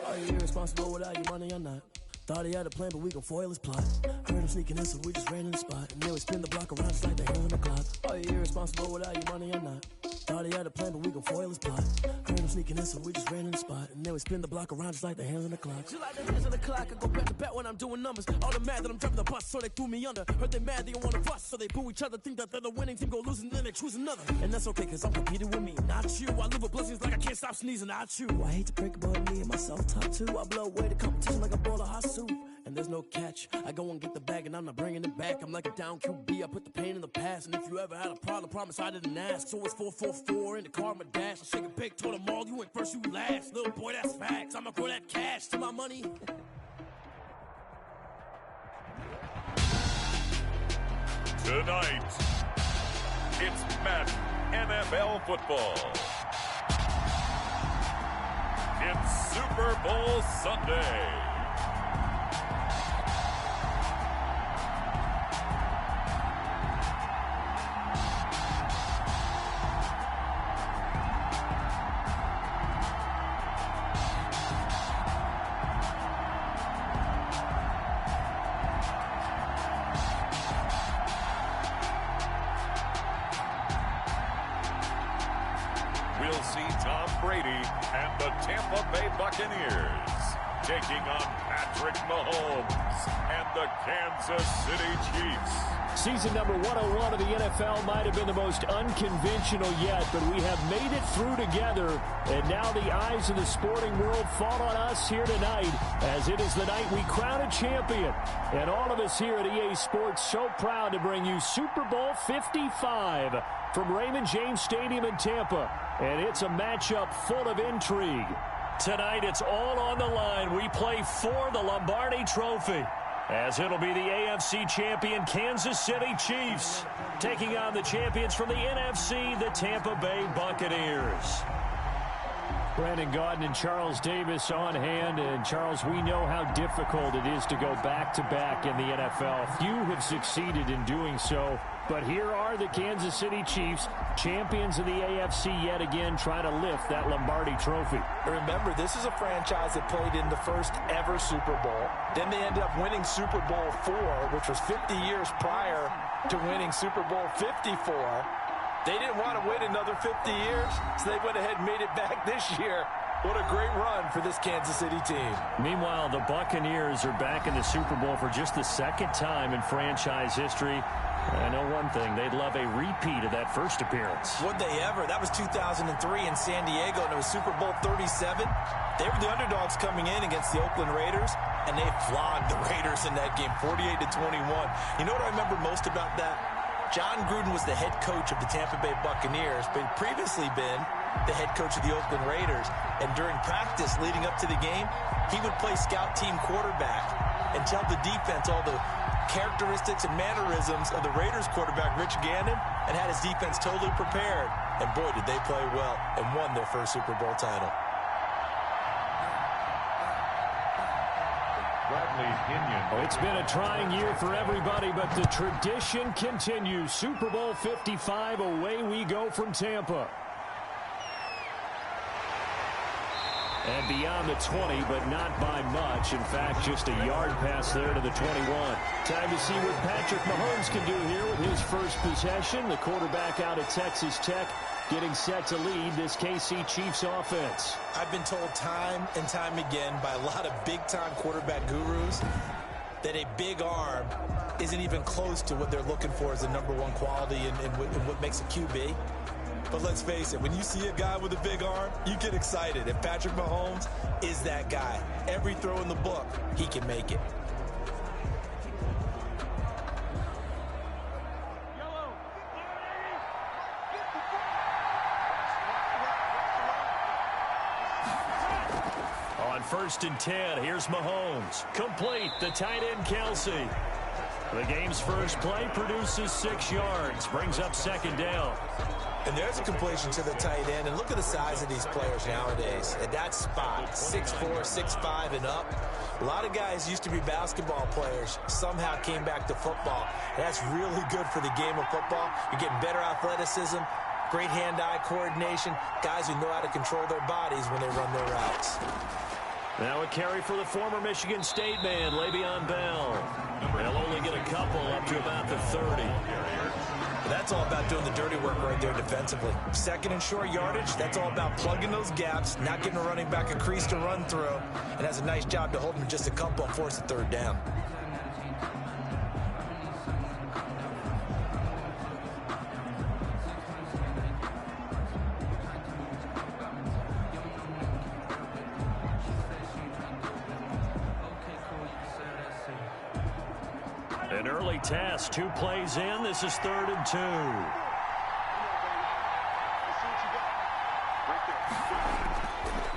Are you irresponsible without your money or not? Thought he had a plan, but we gon' foil his plot. Heard him sneaking in, so we just ran in the spot. And then we spin the block around just like the hands on the clock. Are you irresponsible without your money or not? Thought he had a plan, but we gon' foil his plot. Heard him sneaking in, so we just ran in the spot. And then we spin the block around just like the hands on the clock. Just like the hands on the clock, I go back to back when I'm doing numbers. All the mad that I'm driving the bus, so they threw me under. Heard they mad, they don't wanna bust, so they boo each other. Think that they're the winning team, go losing, then they choose another. And that's okay, cause I'm competing with me, not you. I live with blessings like I can't stop sneezing, not you. I hate to break it, but me and myself top two. I blow away the competition like a bowl of hot soup. And there's no catch. I go and get the bag and I'm not bringing it back. I'm like a down QB. I put the pain in the past. And if you ever had a problem, promise I didn't ask. So it's 4-4-4 in the car, my dash. I shake a big, told them all, you went first, you last. Little boy, that's facts. I'ma grow that cash to my money. Tonight, it's Madden NFL football. It's Super Bowl Sunday. Kelsey, Tom Brady, and the Tampa Bay Buccaneers. Taking on Patrick Mahomes and the Kansas City Chiefs. Season number 101 of the NFL might have been the most unconventional yet, but we have made it through together, and now the eyes of the sporting world fall on us here tonight, as it is the night we crown a champion. And all of us here at EA Sports so proud to bring you Super Bowl 55 from Raymond James Stadium in Tampa, and it's a matchup full of intrigue. Tonight, it's all on the line. We play for the Lombardi Trophy, as it'll be the AFC champion Kansas City Chiefs taking on the champions from the NFC, the Tampa Bay Buccaneers. Brandon Gaudin and Charles Davis on hand. And, Charles, we know how difficult it is to go back-to-back in the NFL. Few have succeeded in doing so. But here are the Kansas City Chiefs, champions of the AFC yet again, trying to lift that Lombardi Trophy. Remember, this is a franchise that played in the first ever Super Bowl. Then they ended up winning Super Bowl IV, which was 50 years prior to winning Super Bowl 54. They didn't want to wait another 50 years, so they went ahead and made it back this year. What a great run for this Kansas City team. Meanwhile, the Buccaneers are back in the Super Bowl for just the second time in franchise history. I know one thing, they'd love a repeat of that first appearance. Would they ever? That was 2003 in San Diego, and it was Super Bowl 37. They were the underdogs coming in against the Oakland Raiders, and they flogged the Raiders in that game, 48-21. You know what I remember most about that? John Gruden was the head coach of the Tampa Bay Buccaneers, but he'd previously been the head coach of the Oakland Raiders. And during practice leading up to the game, he would play scout team quarterback and tell the defense all the characteristics and mannerisms of the Raiders quarterback, Rich Gannon, and had his defense totally prepared. And boy, did they play well and won their first Super Bowl title. It's been a trying year for everybody, but the tradition continues. Super Bowl 55, away we go from Tampa. And beyond the 20, but not by much. In fact, just a yard pass there to the 21. Time to see what Patrick Mahomes can do here with his first possession. The quarterback out of Texas Tech getting set to lead this KC Chiefs offense. I've been told time and time again by a lot of big-time quarterback gurus that a big arm isn't even close to what they're looking for as the number one quality in what makes a QB. But let's face it, when you see a guy with a big arm, you get excited. And Patrick Mahomes is that guy. Every throw in the book, he can make it. On 1st and 10, here's Mahomes. Complete, the tight end Kelsey. The game's first play produces 6 yards, brings up 2nd down. And there's a completion to the tight end. And look at the size of these players nowadays. At that spot, 6'4", 6'5", and up. A lot of guys used to be basketball players, somehow came back to football. And that's really good for the game of football. You're getting better athleticism, great hand-eye coordination, guys who know how to control their bodies when they run their routes. Now a carry for the former Michigan State man, Le'Veon Bell. They'll only get a couple up to about the 30. That's all about doing the dirty work right there defensively. 2nd and short yardage, that's all about plugging those gaps, not getting a running back a crease to run through, and has a nice job to hold him just a couple and force the 3rd down. An early test, 2 plays in. This is 3rd and 2.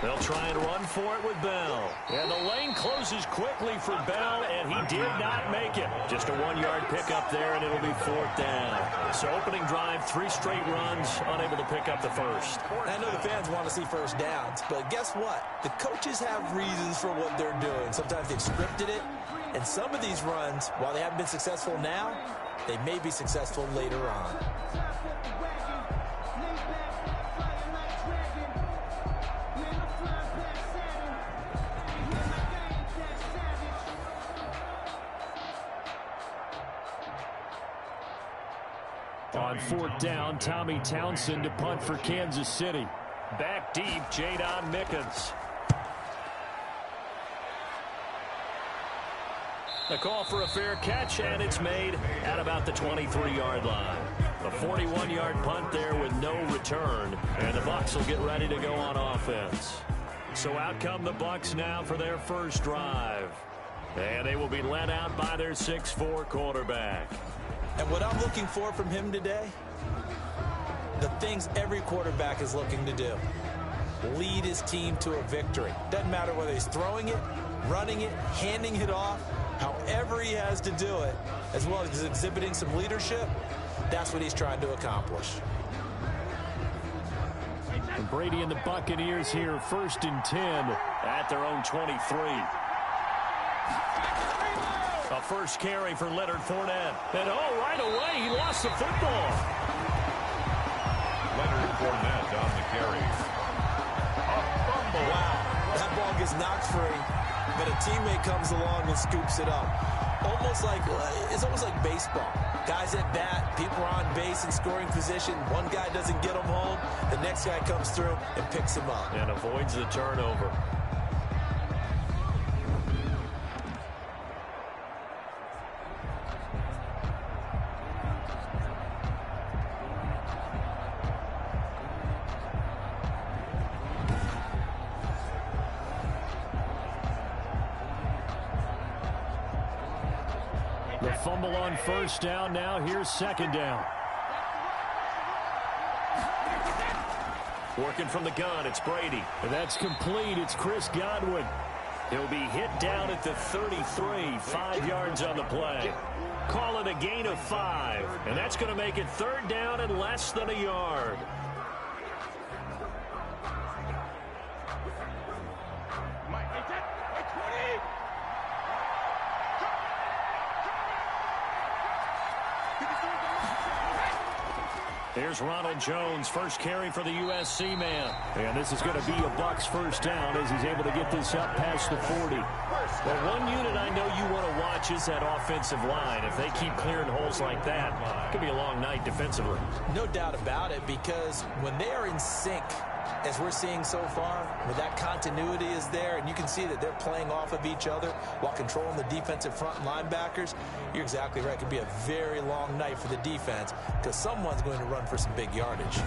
They'll try and run for it with Bell. And the lane closes quickly for Bell, and he did not make it. Just a 1-yard pickup there, and it'll be 4th down. So opening drive, 3 straight runs, unable to pick up the first. I know the fans want to see first downs, but guess what? The coaches have reasons for what they're doing. Sometimes they've scripted it. And some of these runs, while they haven't been successful now, they may be successful later on. On 4th down, Tommy Townsend to punt for Kansas City. Back deep, Jadon Mickens. The call for a fair catch, and it's made at about the 23-yard line. A 41-yard punt there with no return, and the Bucs will get ready to go on offense. So out come the Bucs now for their first drive. And they will be led out by their 6'4" quarterback. And what I'm looking for from him today, the things every quarterback is looking to do. Lead his team to a victory. Doesn't matter whether he's throwing it, running it, handing it off, however he has to do it, as well as exhibiting some leadership, that's what he's trying to accomplish. And Brady and the Buccaneers here, 1st and 10 at their own 23. A first carry for Leonard Fournette. And right away, he lost the football. Leonard Fournette on the carry. A fumble. Wow, that ball gets knocked free, but a teammate comes along and scoops it up. It's almost like baseball. Guys at bat, people are on base in scoring position. One guy doesn't get him home. The next guy comes through and picks him up. And avoids the turnover. The fumble on first down. Now here's second down. Working from the gun, it's Brady. And that's complete. It's Chris Godwin. He'll be hit down at the 33, 5 yards on the play. Call it a gain of 5. And that's going to make it third down and less than a yard. Here's Ronald Jones, first carry for the USC man. And this is going to be a Bucs first down as he's able to get this up past the 40. Well, one unit I know you want to watch is that offensive line. If they keep clearing holes like that, it could be a long night defensively. No doubt about it, because when they are in sync, as we're seeing so far, where that continuity is there, and you can see that they're playing off of each other while controlling the defensive front linebackers, you're exactly right. It could be a very long night for the defense because someone's going to run for some big yardage.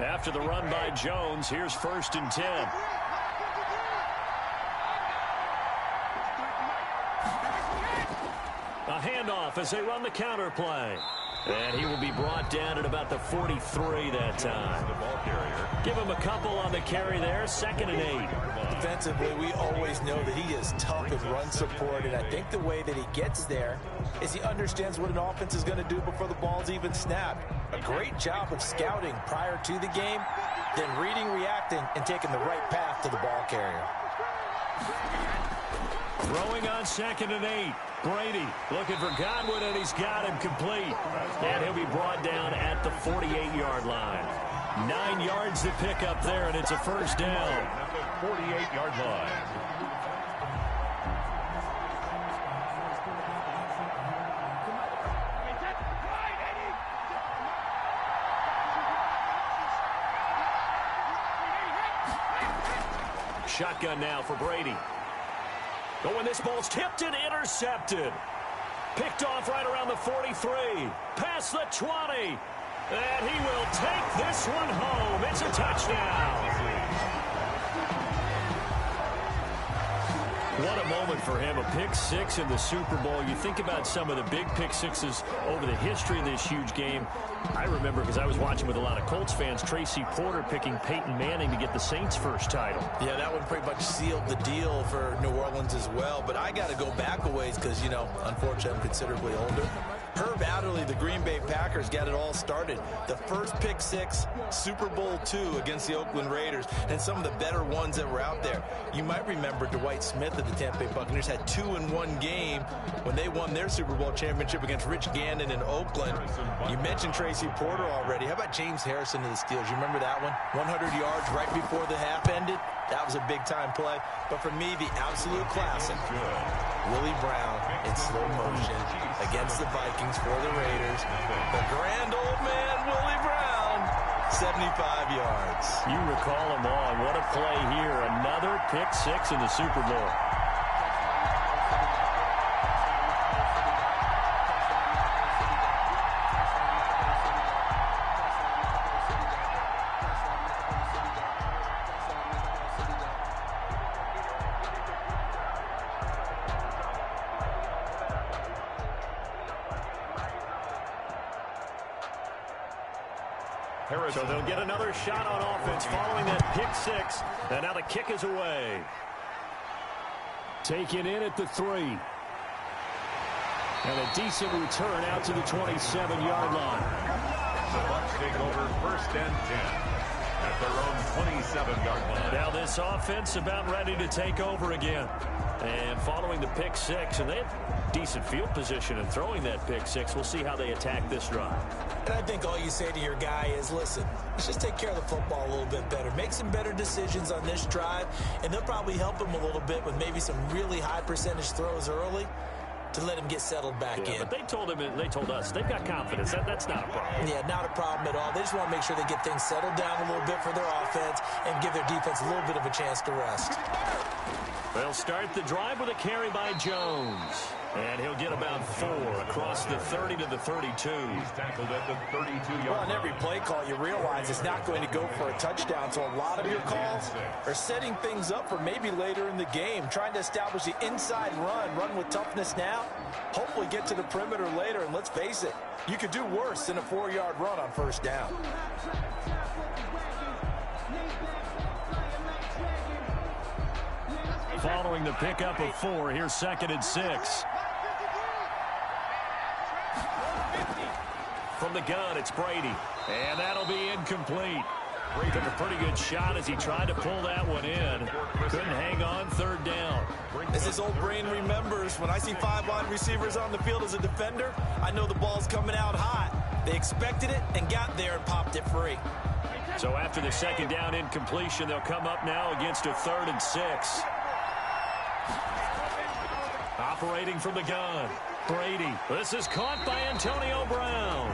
After the run by Jones, here's 1st and 10. A handoff as they run the counter play. And he will be brought down at about the 43 that time. The ball carrier. Give him a couple on the carry there, 2nd and 8. Defensively, we always know that he is tough in run support, and I think the way that he gets there is he understands what an offense is going to do before the ball's even snapped. A great job of scouting prior to the game, then reading, reacting, and taking the right path to the ball carrier. Throwing on 2nd and 8. Brady looking for Godwin, and he's got him complete. And he'll be brought down at the 48-yard line. 9 yards to pick up there, and it's a first down. At the 48-yard line. Shotgun now for Brady. Oh, and this ball's tipped and intercepted. Picked off right around the 43. Past the 20. And he will take this one home. It's a touchdown. What a moment for him. A pick six in the Super Bowl. You think about some of the big pick sixes over the history of this huge game. I remember, because I was watching with a lot of Colts fans, Tracy Porter picking Peyton Manning to get the Saints' first title. Yeah, that one pretty much sealed the deal for New Orleans as well. But I got to go back a ways because, you know, unfortunately I'm considerably older. Herb Adderley, the Green Bay Packers, got it all started. The first pick six, Super Bowl II against the Oakland Raiders, and some of the better ones that were out there. You might remember Dwight Smith of the Tampa Bay Buccaneers had 2-in-1 game when they won their Super Bowl championship against Rich Gannon in Oakland. You mentioned Tracy Porter already. How about James Harrison of the Steelers? You remember that one? 100 yards right before the half ended. That was a big-time play. But for me, the absolute classic, Willie Brown in slow motion against the Vikings for the Raiders. The grand old man, Willie Brown, 75 yards. You recall them all. What a play here. Another pick six in the Super Bowl. So they'll get another shot on offense following that pick six. And now the kick is away. Taken in at the 3. And a decent return out to the 27-yard line. The Bucs take over 1st and 10 at their own 27-yard line. Now this offense about ready to take over again. And following the pick six, and they have decent field position in throwing that pick six. We'll see how they attack this drive. And I think all you say to your guy is, listen, let's just take care of the football a little bit better. Make some better decisions on this drive, and they'll probably help him a little bit with maybe some really high percentage throws early to let him get settled back in. But they told us they've got confidence. That's not a problem. Yeah, not a problem at all. They just want to make sure they get things settled down a little bit for their offense and give their defense a little bit of a chance to rest. They'll start the drive with a carry by Jones. And he'll get about 4 across the 30 to the 32. He's tackled at the 32-yard Well, on every play call, you realize it's not going to go for a touchdown. So a lot of your calls are setting things up for maybe later in the game, trying to establish the inside run with toughness now, hopefully get to the perimeter later. And let's face it, you could do worse than a 4-yard run on 1st down. Following the pickup of 4, here's 2nd and 6. From the gun, it's Brady. And that'll be incomplete. Brady took a pretty good shot as he tried to pull that one in. Couldn't hang on 3rd down. As his old brain remembers, when I see 5 wide receivers on the field as a defender, I know the ball's coming out hot. They expected it and got there and popped it free. So after the 2nd down incompletion, they'll come up now against a 3rd and 6. Operating from the gun, Brady. This is caught by Antonio Brown.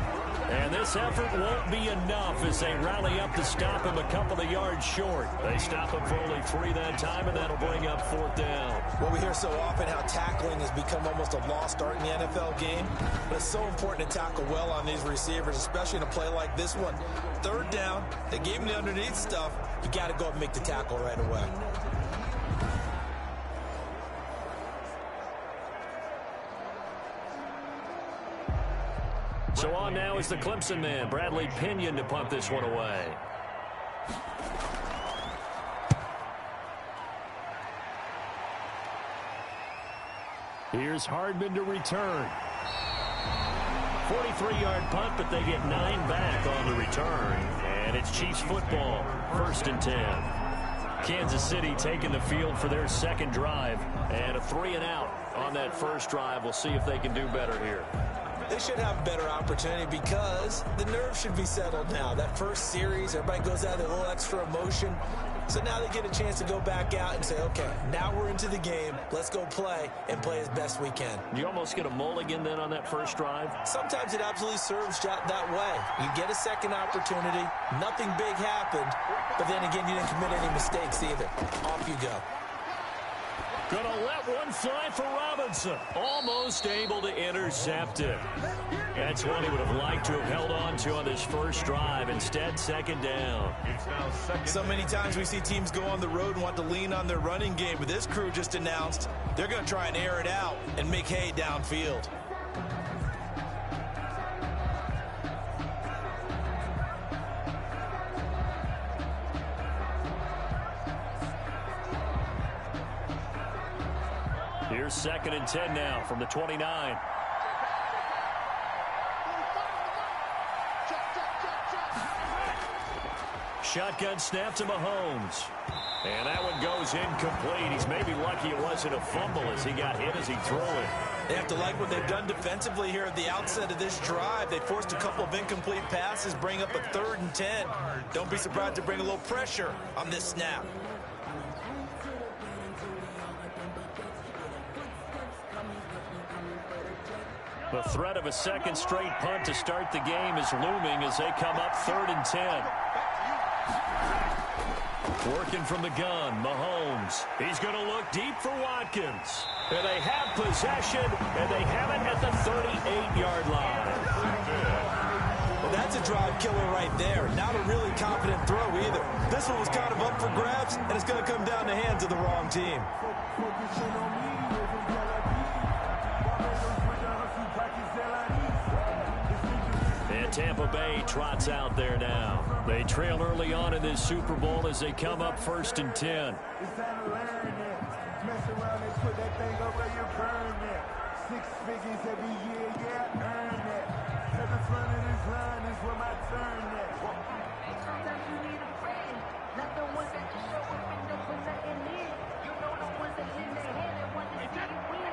And this effort won't be enough as they rally up to stop him a couple of yards short. They stop him for only 3 that time, and that'll bring up 4th down. Well, we hear so often how tackling has become almost a lost art in the NFL game. But it's so important to tackle well on these receivers, especially in a play like this one. 3rd down, they gave him the underneath stuff. You got to go and make the tackle right away. So on now is the Clemson man, Bradley Pinion, to punt this one away. Here's Hardman to return. 43-yard punt, but they get 9 back on the return. And it's Chiefs football, 1st and 10. Kansas City taking the field for their 2nd drive. And a 3-and-out on that 1st drive. We'll see if they can do better here. They should have a better opportunity because the nerves should be settled now. That first series, everybody goes out with a little extra emotion. So now they get a chance to go back out and say, okay, now we're into the game. Let's go play and play as best we can. You almost get a mulligan then on that 1st drive? Sometimes it absolutely serves that way. You get a 2nd opportunity. Nothing big happened. But then again, you didn't commit any mistakes either. Off you go. Gonna let one fly for Robinson. Almost able to intercept it. That's one he would have liked to have held on to on this 1st drive. Instead, 2nd down. So many times we see teams go on the road and want to lean on their running game. But this crew just announced they're going to try and air it out and make hay downfield. Here's 2nd and 10 now from the 29. Shotgun snap to Mahomes. And that one goes incomplete. He's maybe lucky it wasn't a fumble as he got hit as he threw it. They have to like what they've done defensively here at the outset of this drive. They forced a couple of incomplete passes, bring up a 3rd and 10. Don't be surprised to bring a little pressure on this snap. The threat of a second straight punt to start the game is looming as they come up 3rd and 10. Working from the gun, Mahomes. He's going to look deep for Watkins. And they have possession, and they have it at the 38-yard line. Well, that's a drive killer right there. Not a really confident throw either. This one was kind of up for grabs, and it's going to come down the hands of the wrong team. And Tampa Bay trots out there now. They trail early on in this Super Bowl as they come up 1st and 10. Mess around and put that thing up where you burn that. 6 figures every year, yeah, earn that. At the front of this line is where my turn at. Sometimes you need a friend, not the ones that just show up and don't put nothing in. You know the ones that lend their hand and want to see you win.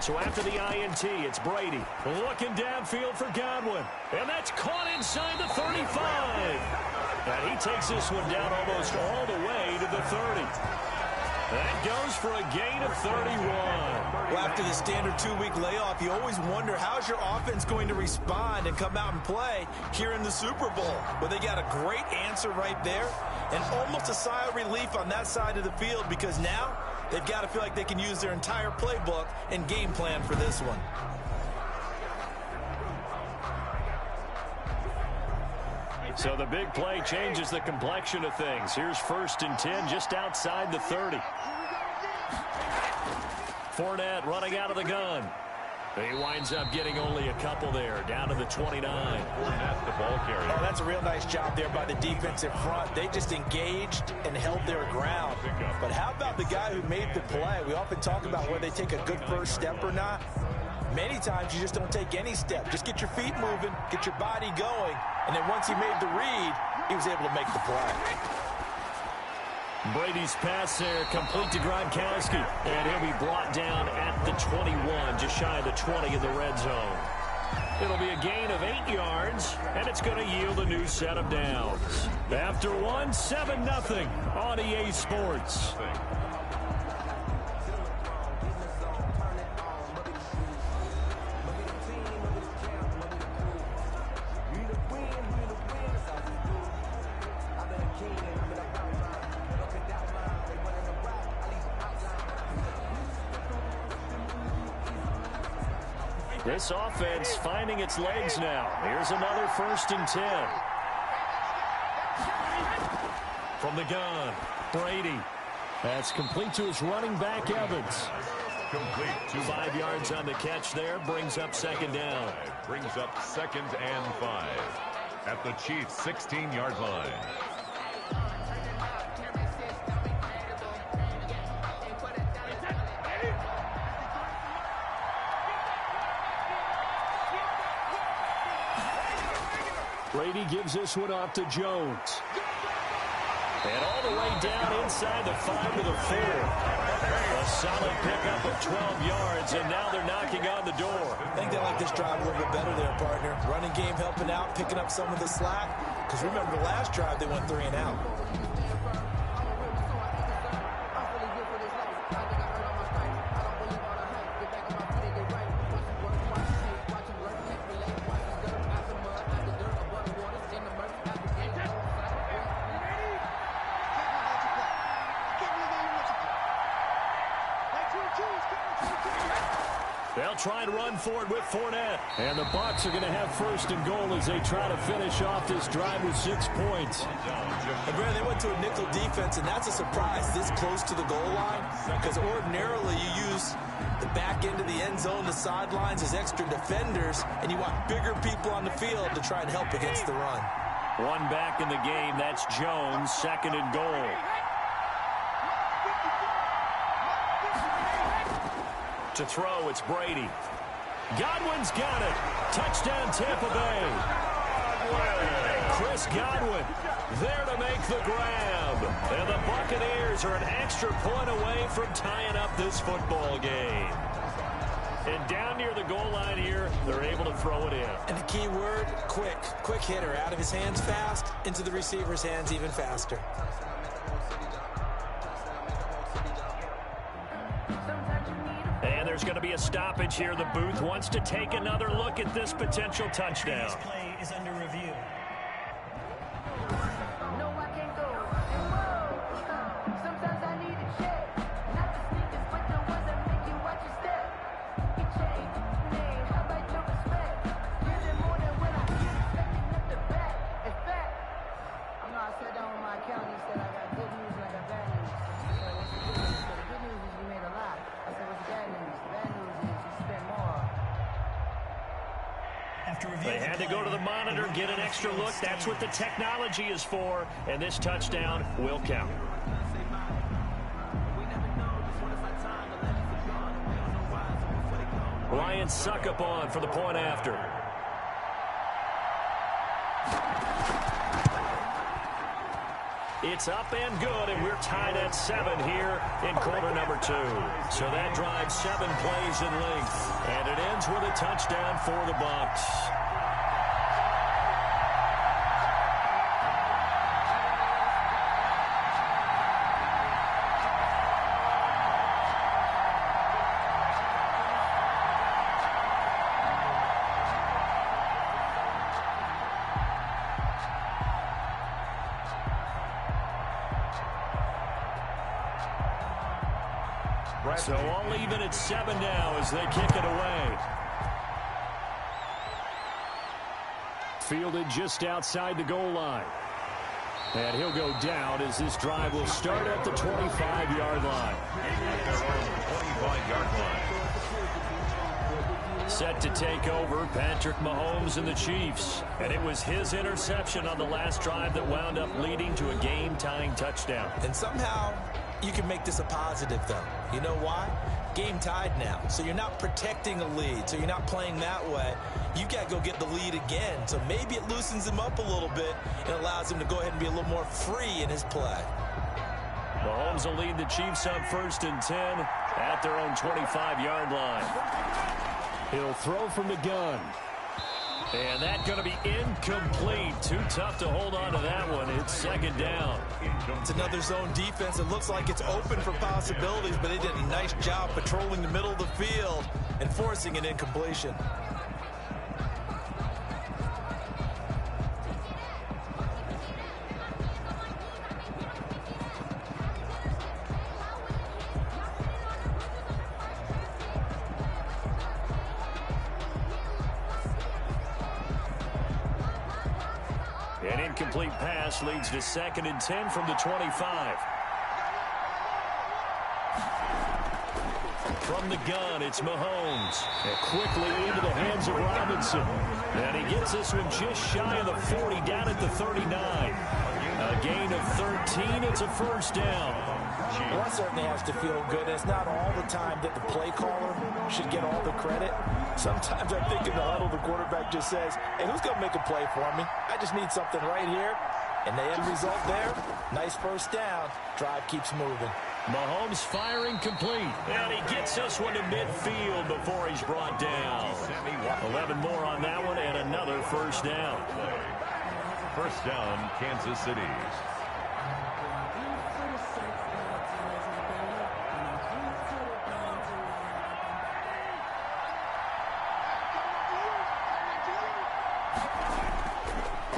So after the INT, it's Brady looking downfield for Godwin. And that's caught inside the 35. And he takes this one down almost all the way to the 30. That goes for a gain of 31. Well, after the standard 2-week layoff, you always wonder how's your offense going to respond and come out and play here in the Super Bowl. Well, they got a great answer right there and almost a sigh of relief on that side of the field because now they've got to feel like they can use their entire playbook and game plan for this one. So the big play changes the complexion of things. Here's 1st and 10 just outside the 30. Fournette running out of the gun. He winds up getting only a couple there, down to the 29. Fournette, the ball carrier. Oh, that's a real nice job there by the defensive front. They just engaged and held their ground. But how about the guy who made the play? We often talk about whether they take a good first step or not. Many times you just don't take any step. Just get your feet moving, get your body going, and then once he made the read, he was able to make the play. Brady's pass there, complete to Gronkowski, and he'll be brought down at the 21, just shy of the 20 in the red zone. It'll be a gain of 8 yards, and it's going to yield a new set of downs. After one, 7-0 on EA Sports. This offense finding its legs now. Here's another 1st and 10. From the gun, Brady. That's complete to his running back, Evans. Complete. 5 yards on the catch there. Brings up 2nd down. Brings up 2nd and 5 at the Chiefs' 16-yard line. Brady gives this one off to Jones. And all the way down inside the 5 to the 4. A solid pickup of 12 yards, and now they're knocking on the door. I think they like this drive a little bit better there, partner. Running game helping out, picking up some of the slack. Because remember the last drive, they went 3 and out. They'll try and run for it with Fournette. And the Bucs are going to have 1st and goal as they try to finish off this drive with 6 points. And Brandon, they went to a nickel defense, and that's a surprise this close to the goal line. Because ordinarily you use the back end of the end zone, the sidelines as extra defenders, and you want bigger people on the field to try and help against the run. One back in the game, that's Jones, 2nd and goal. To throw, it's Brady. Godwin's got it. Touchdown, Tampa Bay. Chris Godwin there to make the grab. And the Buccaneers are an extra point away from tying up this football game. And down near the goal line here, they're able to throw it in. And the key word, quick. Quick hitter. Out of his hands fast, into the receiver's hands even faster. a stoppage here. The booth wants to take another look at this potential touchdown. This play is under review. No, I can't go. And whoa, sometimes I need a check. Not the sneakers, but the ones that make you watch your step. Get changed, name, how about your respect? Give it more than what I expecting at the back. In fact, I know I sat down with my accountant and said I got good news and I got bad news. I said, what's the good news? He said, the good news is you made a lot. I said, what's the bad news? The bad news is you spent more. They had to go to the monitor, get an extra look. That's what the technology is for, and this touchdown will count. Ryan Succop for the point after. It's up and good, and we're tied at 7 here in quarter number 2. So that drives 7 plays in length, and it ends with a touchdown for the Bucs. So all even at 7 now as they kick it away. Fielded just outside the goal line. And he'll go down as this drive will start at the 25-yard line. 25-yard line. Set to take over, Patrick Mahomes and the Chiefs. And it was his interception on the last drive that wound up leading to a game-tying touchdown. And somehow you can make this a positive, though. You know why? Game tied now. So you're not protecting a lead. So you're not playing that way. You got to go get the lead again. So maybe it loosens him up a little bit and allows him to go ahead and be a little more free in his play. Mahomes will lead the Chiefs up 1st and 10 at their own 25-yard line. He'll throw from the gun. And that's going to be incomplete. Too tough to hold on to that one. It's 2nd down. It's another zone defense. It looks like it's open for possibilities, but they did a nice job patrolling the middle of the field and forcing an incompletion. An incomplete pass leads to 2nd and 10 from the 25. From the gun, it's Mahomes. And quickly into the hands of Robinson. And he gets this one just shy of the 40, down at the 39. A gain of 13. It's a 1st down. Well, that certainly has to feel good. It's not all the time that the play caller should get all the credit. Sometimes I think in the huddle, the quarterback just says, hey, who's going to make a play for me? I just need something right here. And the end result there, nice 1st down. Drive keeps moving. Mahomes firing complete. And he gets this one to midfield before he's brought down. 11 more on that one and another 1st down. 1st down, Kansas City.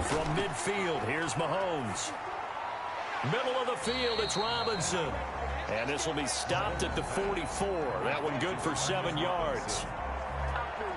From midfield, here's Mahomes. Middle of the field, it's Robinson. And this will be stopped at the 44. That one good for 7 yards.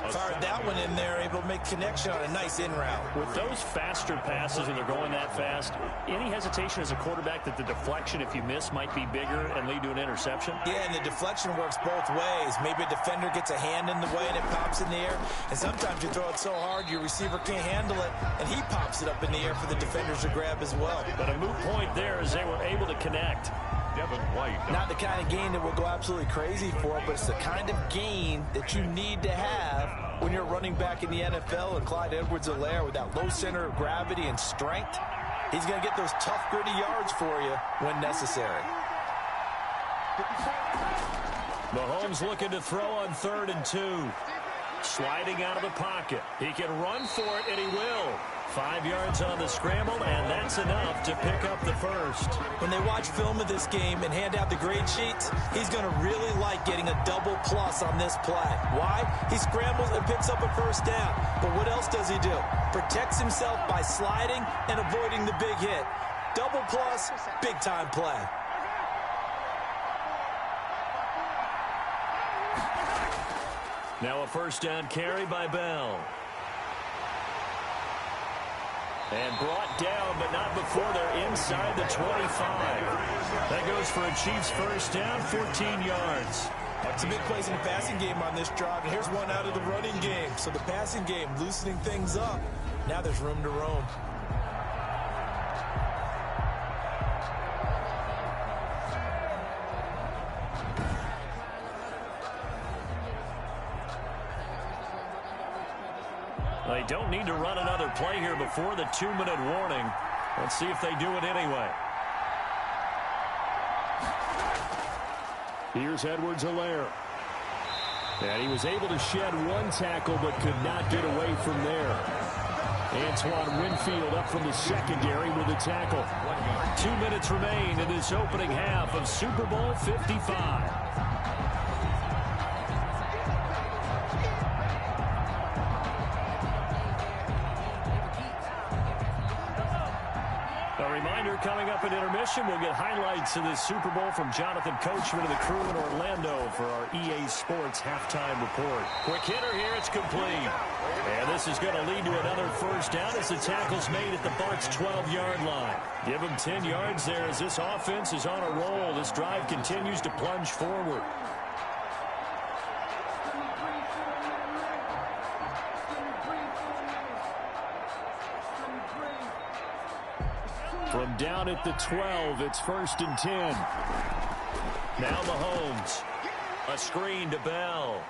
Fired that one in there, able to make connection on a nice in route. With those faster passes and they're going that fast, any hesitation as a quarterback that the deflection, if you miss, might be bigger and lead to an interception? Yeah, and the deflection works both ways. Maybe a defender gets a hand in the way and it pops in the air. And sometimes you throw it so hard your receiver can't handle it, and he pops it up in the air for the defenders to grab as well. But a moot point there as they were able to connect. Devin White. Not the kind of gain that we'll go absolutely crazy for, but it's the kind of gain that you need to have when you're running back in the NFL. And Clyde Edwards-Helaire, with that low center of gravity and strength, he's going to get those tough, gritty yards for you when necessary. Mahomes looking to throw on 3rd and 2. Sliding out of the pocket. He can run for it, and he will. 5 yards on the scramble, and that's enough to pick up the first. When they watch film of this game and hand out the grade sheets, he's going to really like getting a double plus on this play. Why? He scrambles and picks up a first down. But what else does he do? Protects himself by sliding and avoiding the big hit. Double plus, big-time play. Now a first down carry by Bell. And brought down, but not before they're inside the 25. That goes for a Chiefs first down, 14 yards. Some big plays in the passing game on this drive, and here's one out of the running game. So the passing game loosening things up. Now there's room to roam. They don't need to run another play here before the 2-minute warning. Let's see if they do it anyway. Here's Edwards-Helaire. And he was able to shed one tackle but could not get away from there. Antoine Winfield up from the secondary with a tackle. 2 minutes remain in this opening half of Super Bowl 55. Coming up at intermission, we'll get highlights of this Super Bowl from Jonathan Coachman and the crew in Orlando for our EA Sports halftime report. Quick hitter here, it's complete. And this is going to lead to another first down as the tackle's made at the Bucs' 12-yard line. Give them 10 yards there as this offense is on a roll. This drive continues to plunge forward. From down at the 12, it's 1st and 10. Now Mahomes. A screen to Bell.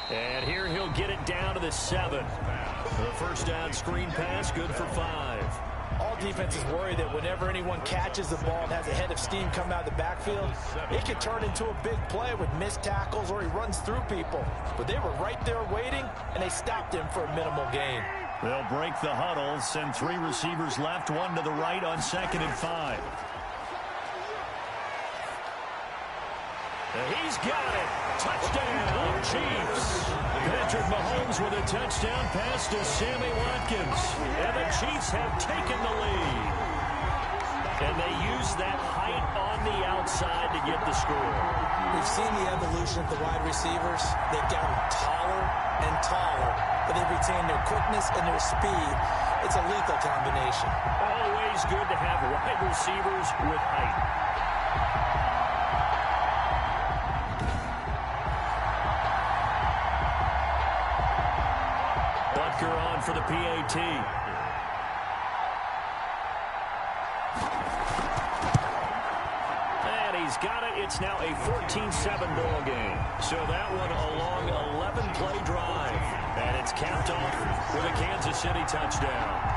And here he'll get it down to the 7. The first down screen pass, good for 5. All defenses worry that whenever anyone catches the ball and has a head of steam come out of the backfield, it could turn into a big play with missed tackles or he runs through people. But they were right there waiting, and they stopped him for a minimal gain. They'll break the huddle, send 3 receivers left, 1 to the right on 2nd and 5. And he's got it. Touchdown, Chiefs. Patrick Mahomes with a touchdown pass to Sammy Watkins. And the Chiefs have taken the lead. And they use that height on the outside to get the score. We've seen the evolution of the wide receivers. They've gotten taller and taller, but they've retained their quickness and their speed. It's a lethal combination. Always good to have wide receivers with height. Butker on for the PAT. He's got it. It's now a 14-7 ball game. So that one a long 11-play drive. And it's capped off with a Kansas City touchdown.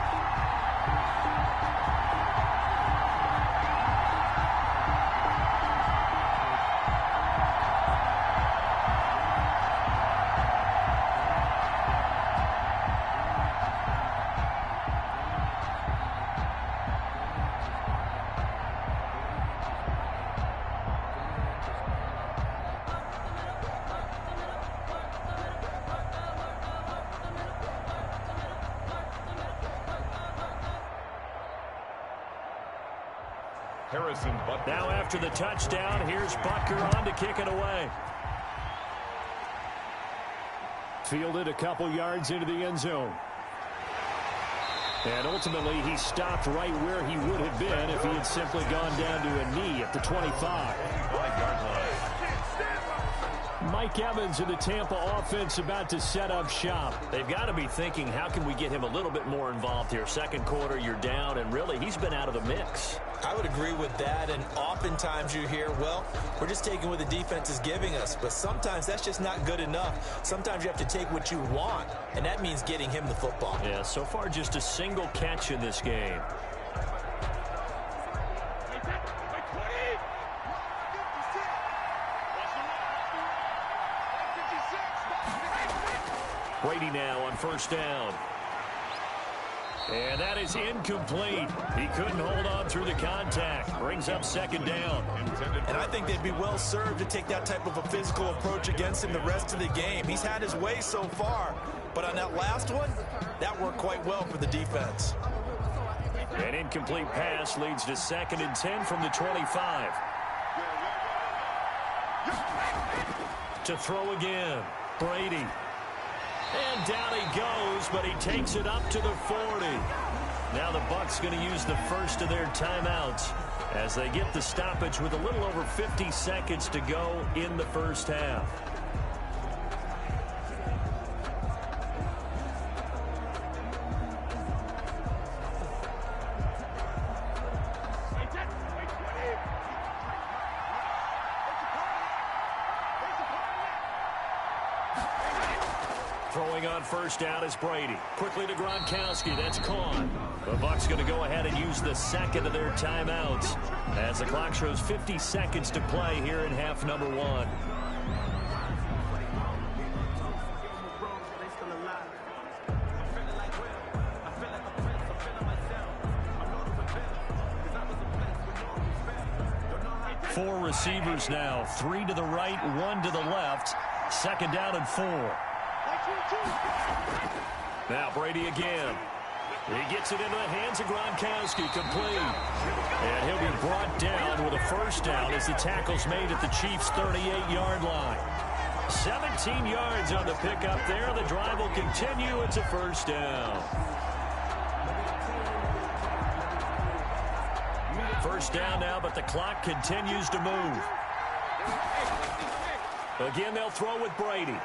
Now after the touchdown, here's Butker on to kick it away. Fielded a couple yards into the end zone. And ultimately, he stopped right where he would have been if he had simply gone down to a knee at the 25. Mike Evans of the Tampa offense about to set up shop. They've got to be thinking, how can we get him a little bit more involved here? Second quarter, you're down, and really, he's been out of the mix. I would agree with that, and oftentimes you hear, well, we're just taking what the defense is giving us. But sometimes that's just not good enough. Sometimes you have to take what you want, and that means getting him the football. Yeah, so far just a single catch in this game. Brady now on first down. And that is incomplete. He couldn't hold on through the contact. Brings up second down. And I think they'd be well served to take that type of a physical approach against him the rest of the game. He's had his way so far, but on that last one, that worked quite well for the defense. An incomplete pass leads to 2nd and 10 from the 25. To throw again, Brady. And down he goes, but he takes it up to the 40. Now the Bucs going to use the first of their timeouts as they get the stoppage with a little over 50 seconds to go in the first half. Throwing on first down is Brady. Quickly to Gronkowski. That's Kahn. The Bucs going to go ahead and use the second of their timeouts as the clock shows 50 seconds to play here in half number 1. Four receivers now. 3 to the right, 1 to the left. 2nd down and 4. Now Brady again. He gets it into the hands of Gronkowski, complete. And he'll be brought down with a first down as the tackle's made at the Chiefs' 38-yard line. 17 yards on the pickup there. The drive will continue. It's a first down. First down now, but the clock continues to move. Again, they'll throw with Brady.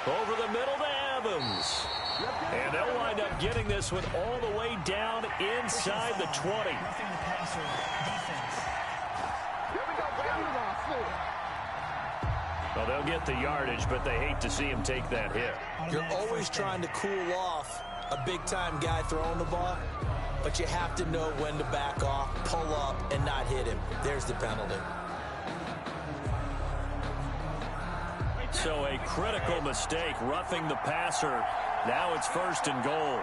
Over the middle to Evans. And they'll wind up getting this one all the way down inside the 20. Well, they'll get the yardage, but they hate to see him take that hit. You're always trying to cool off a big-time guy throwing the ball, but you have to know when to back off, pull up, and not hit him. There's the penalty. So a critical mistake, roughing the passer. Now it's 1st and goal.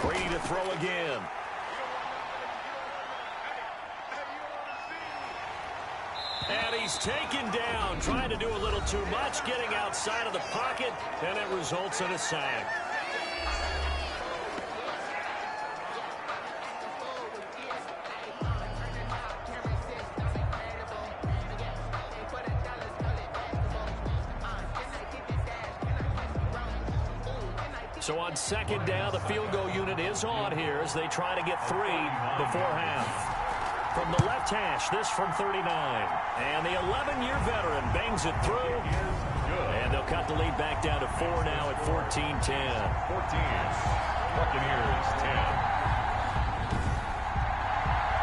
Brady to throw again. And he's taken down, trying to do a little too much, getting outside of the pocket, and it results in a sack. So on 2nd down, the field goal unit is on here as they try to get 3 before half. From the left hash, this from 39. And the 11-year veteran bangs it through. And they'll cut the lead back down to 4 now at 14-10. 14. Buccaneers 10.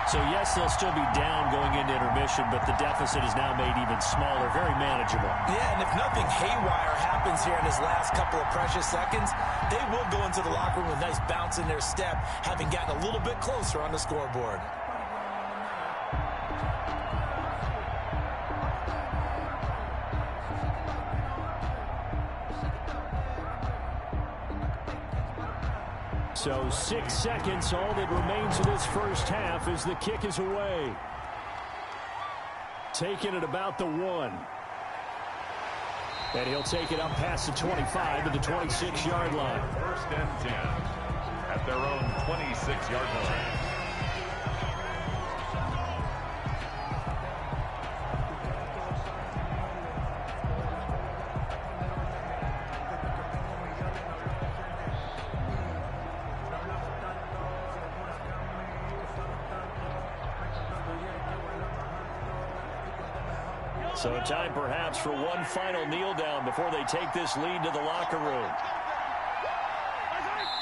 So, yes, they'll still be down going into intermission, but the deficit is now made even smaller, very manageable. Yeah, and if nothing haywire happens here in his last couple of precious seconds, they will go into the locker room with a nice bounce in their step, having gotten a little bit closer on the scoreboard. So 6 seconds, all that remains of this first half as the kick is away. Taking it about the 1. And he'll take it up past the 25 to the 26-yard line. 1st and 10 at their own 26-yard line. So time perhaps for one final kneel down before they take this lead to the locker room.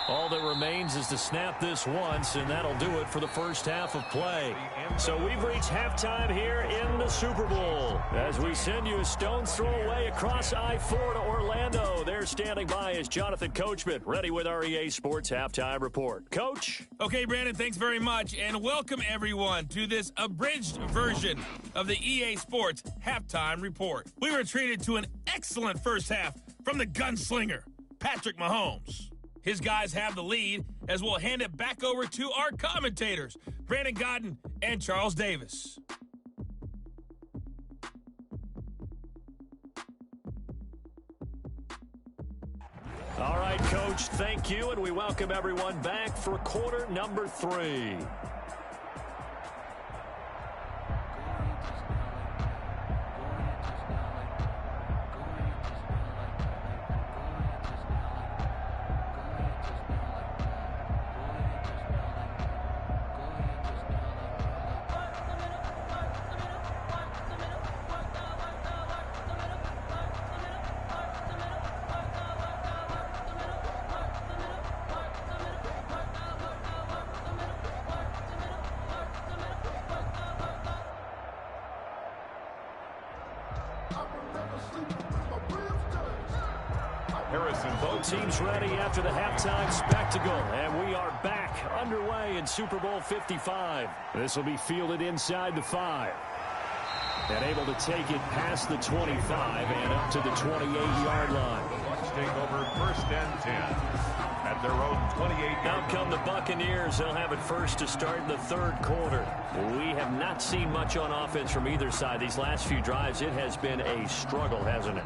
All that remains is to snap this once, and that'll do it for the first half of play. So we've reached halftime here in the Super Bowl as we send you a stone's throw away across I-4 to Orlando. There standing by is Jonathan Coachman, ready with our EA Sports Halftime Report. Coach? Okay, Brandon, thanks very much, and welcome everyone to this abridged version of the EA Sports Halftime Report. We were treated to an excellent first half from the gunslinger, Patrick Mahomes. His guys have the lead as we'll hand it back over to our commentators, Brandon Godden and Charles Davis. All right, Coach, thank you, and we welcome everyone back for quarter number 3. Both teams ready after the halftime spectacle, and we are back underway in Super Bowl 55. This will be fielded inside the 5. And able to take it past the 25 and up to the 28-yard line. Bucs take over 1st and 10 at their own 28-yard. Out come the Buccaneers. They'll have it first to start in the 3rd quarter. We have not seen much on offense from either side. These last few drives, it has been a struggle, hasn't it?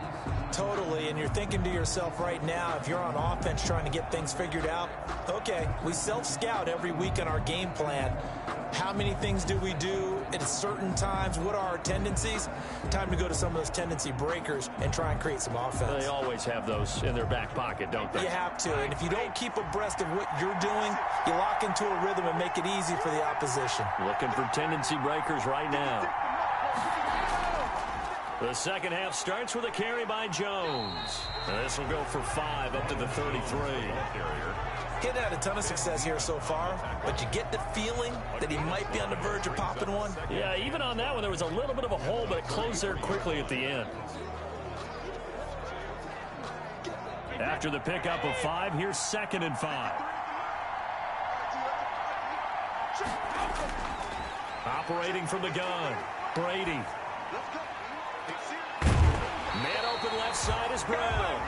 Totally, and you're thinking to yourself right now, if you're on offense trying to get things figured out, okay, we self-scout every week in our game plan. How many things do we do at certain times? What are our tendencies? Time to go to some of those tendency breakers and try and create some offense. They always have those in their back pocket, don't they? You have to, and if you don't keep abreast of what you're doing, you lock into a rhythm and make it easy for the opposition. Looking for tendency breakers right now. The second half starts with a carry by Jones. This will go for 5 up to the 33. He's had a ton of success here so far, but you get the feeling that he might be on the verge of popping one. Yeah, even on that one, there was a little bit of a hole, but it closed there quickly at the end. After the pickup of 5, here's 2nd and 5. Operating from the gun, Brady. Man open left side is Brown.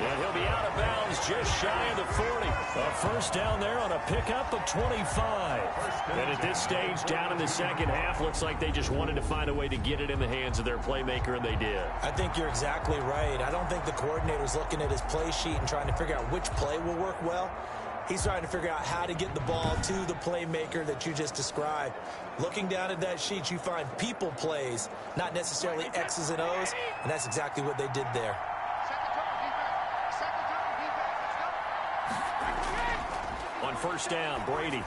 And he'll be out of bounds just shy of the 40. A first down there on a pickup of 25. And at this stage, down in the second half, looks like they just wanted to find a way to get it in the hands of their playmaker, and they did. I think you're exactly right. I don't think the coordinator's looking at his play sheet and trying to figure out which play will work well. He's trying to figure out how to get the ball to the playmaker that you just described. Looking down at that sheet, you find people plays, not necessarily X's and O's, and that's exactly what they did there. On first down, Brady.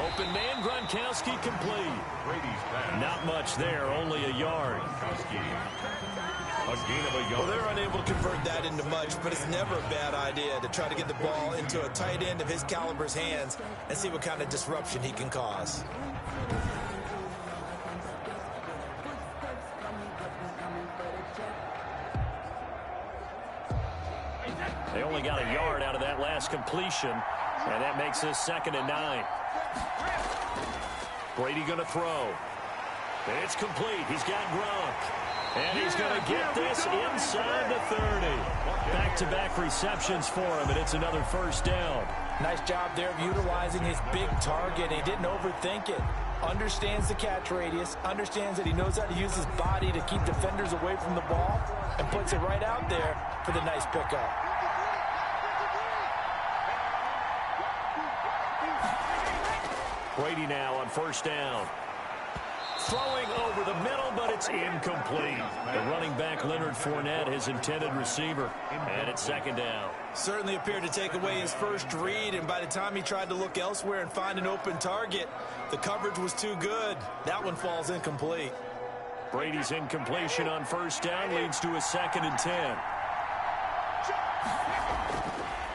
Open man, Gronkowski complete. Brady's pass. Not much there, only a yard. A gain of a yard. Well, they're unable to convert that into much, but it's never a bad idea to try to get the ball into a tight end of his caliber's hands and see what kind of disruption he can cause. They only got a yard out of that last completion, and that makes this 2nd and 9. Brady going to throw. It's complete. He's got Gronk. And he's going to get this inside the 30. Back-to-back receptions for him, and it's another first down. Nice job there of utilizing his big target. He didn't overthink it. Understands the catch radius, understands that he knows how to use his body to keep defenders away from the ball, and puts it right out there for the nice pickup. Brady now on first down. Throwing over the middle, but it's incomplete. The running back, Leonard Fournette, his intended receiver. And it's 2nd down. Certainly appeared to take away his first read, and by the time he tried to look elsewhere and find an open target, the coverage was too good. That one falls incomplete. Brady's incompletion on first down leads to a 2nd and 10.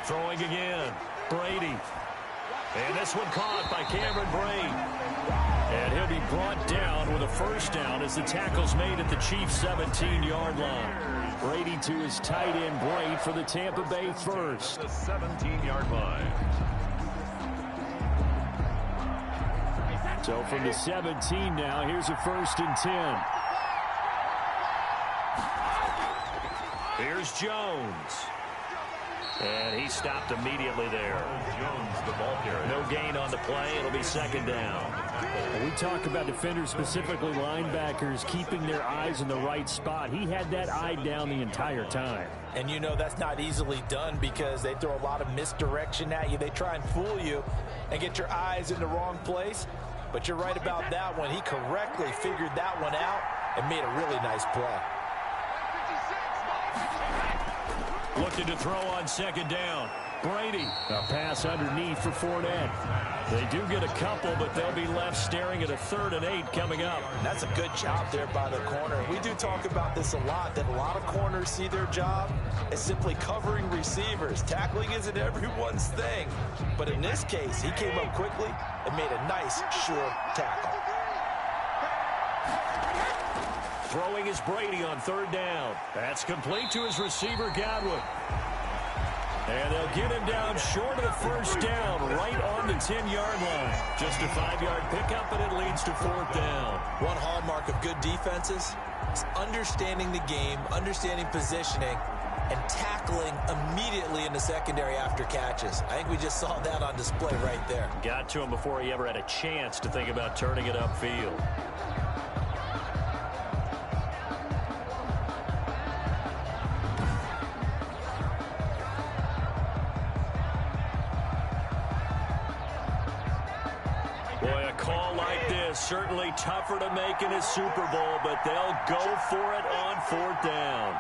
Throwing again. Brady. And this one caught by Cameron Brate. And he'll be brought down with a first down as the tackle's made at the Chiefs' 17-yard line. Brady to his tight end, Brate, for the Tampa Bay first. The 17-yard line. So from the 17 now, here's a 1st and 10. Here's Jones. And he stopped immediately there. Jones, the ball carrier. No gain on the play. It'll be second down. We talk about defenders, specifically linebackers, keeping their eyes in the right spot. He had that eye down the entire time. And you know that's not easily done because they throw a lot of misdirection at you. They try and fool you and get your eyes in the wrong place. But you're right about that one. He correctly figured that one out and made a really nice play. Looking to throw on second down. Brady. A pass underneath for Fournette. They do get a couple, but they'll be left staring at a 3rd and 8 coming up. And that's a good job there by the corner. We do talk about this a lot, that a lot of corners see their job as simply covering receivers. Tackling isn't everyone's thing. But in this case, he came up quickly and made a nice, sure tackle. Throwing is Brady on 3rd down. That's complete to his receiver, Godwin. And they'll get him down short of the 1st down, right on the 10-yard line. Just a 5-yard pickup, and it leads to 4th down. One hallmark of good defenses is understanding the game, understanding positioning, and tackling immediately in the secondary after catches. I think we just saw that on display right there. Got to him before he ever had a chance to think about turning it upfield. Certainly tougher to make in a Super Bowl, but they'll go for it on 4th down.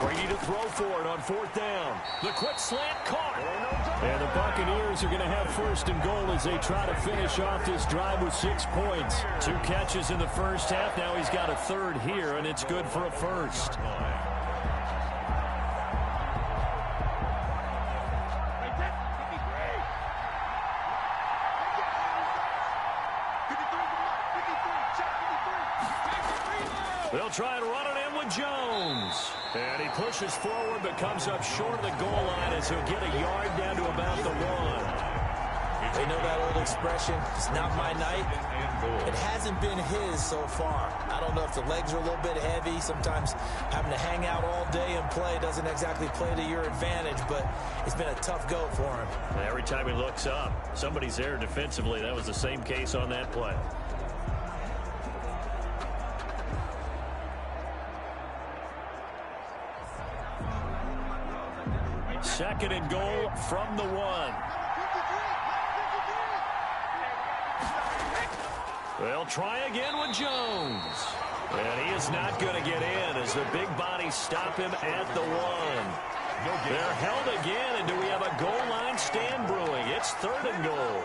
Brady to throw for it on 4th down. The quick slant caught. And the Buccaneers are going to have 1st and goal as they try to finish off this drive with 6 points. 2 catches in the first half. Now he's got a 3rd here, and it's good for a 1st. They'll try and run it in with Jones. And he pushes forward but comes up short of the goal line as he'll get a yard down to about the 1. They know that old expression, it's not my night. It hasn't been his so far. I don't know if the legs are a little bit heavy. Sometimes having to hang out all day and play doesn't exactly play to your advantage, but it's been a tough go for him. Every time he looks up, somebody's there defensively. That was the same case on that play. Second and goal from the 1. They'll try again with Jones. And he is not going to get in as the big bodies stop him at the 1. They're held again, and do we have a goal line stand brewing? It's 3rd and goal.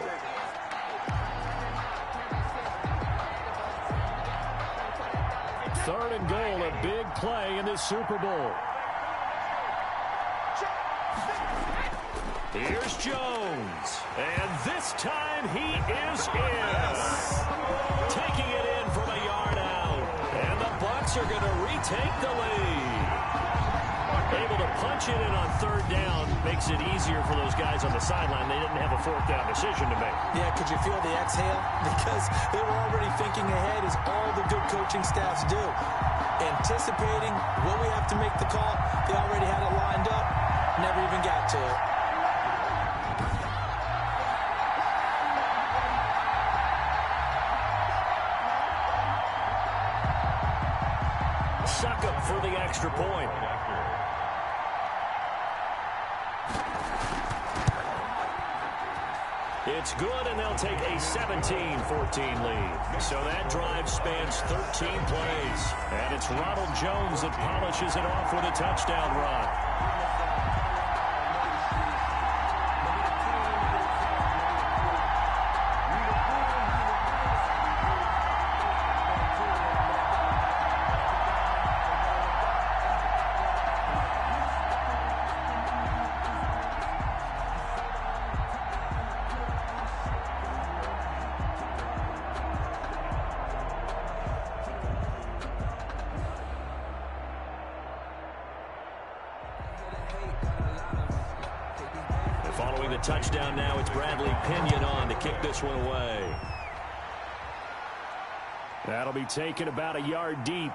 Third and goal, a big play in this Super Bowl. Here's Jones, and this time he is in. Taking it in from a yard out, and the Bucs are going to retake the lead. Able to punch it in on 3rd down makes it easier for those guys on the sideline. They didn't have a 4th down decision to make. Yeah, could you feel the exhale? Because they were already thinking ahead, as all the good coaching staffs do. Anticipating when we have to make the call, they already had it lined up, never even got to it. Succop for the extra point. It's good, and they'll take a 17-14 lead. So that drive spans 13 plays. And it's Ronald Jones that polishes it off with a touchdown run. Following the touchdown now, it's Bradley Pinion on to kick this one away. That'll be taken about a yard deep.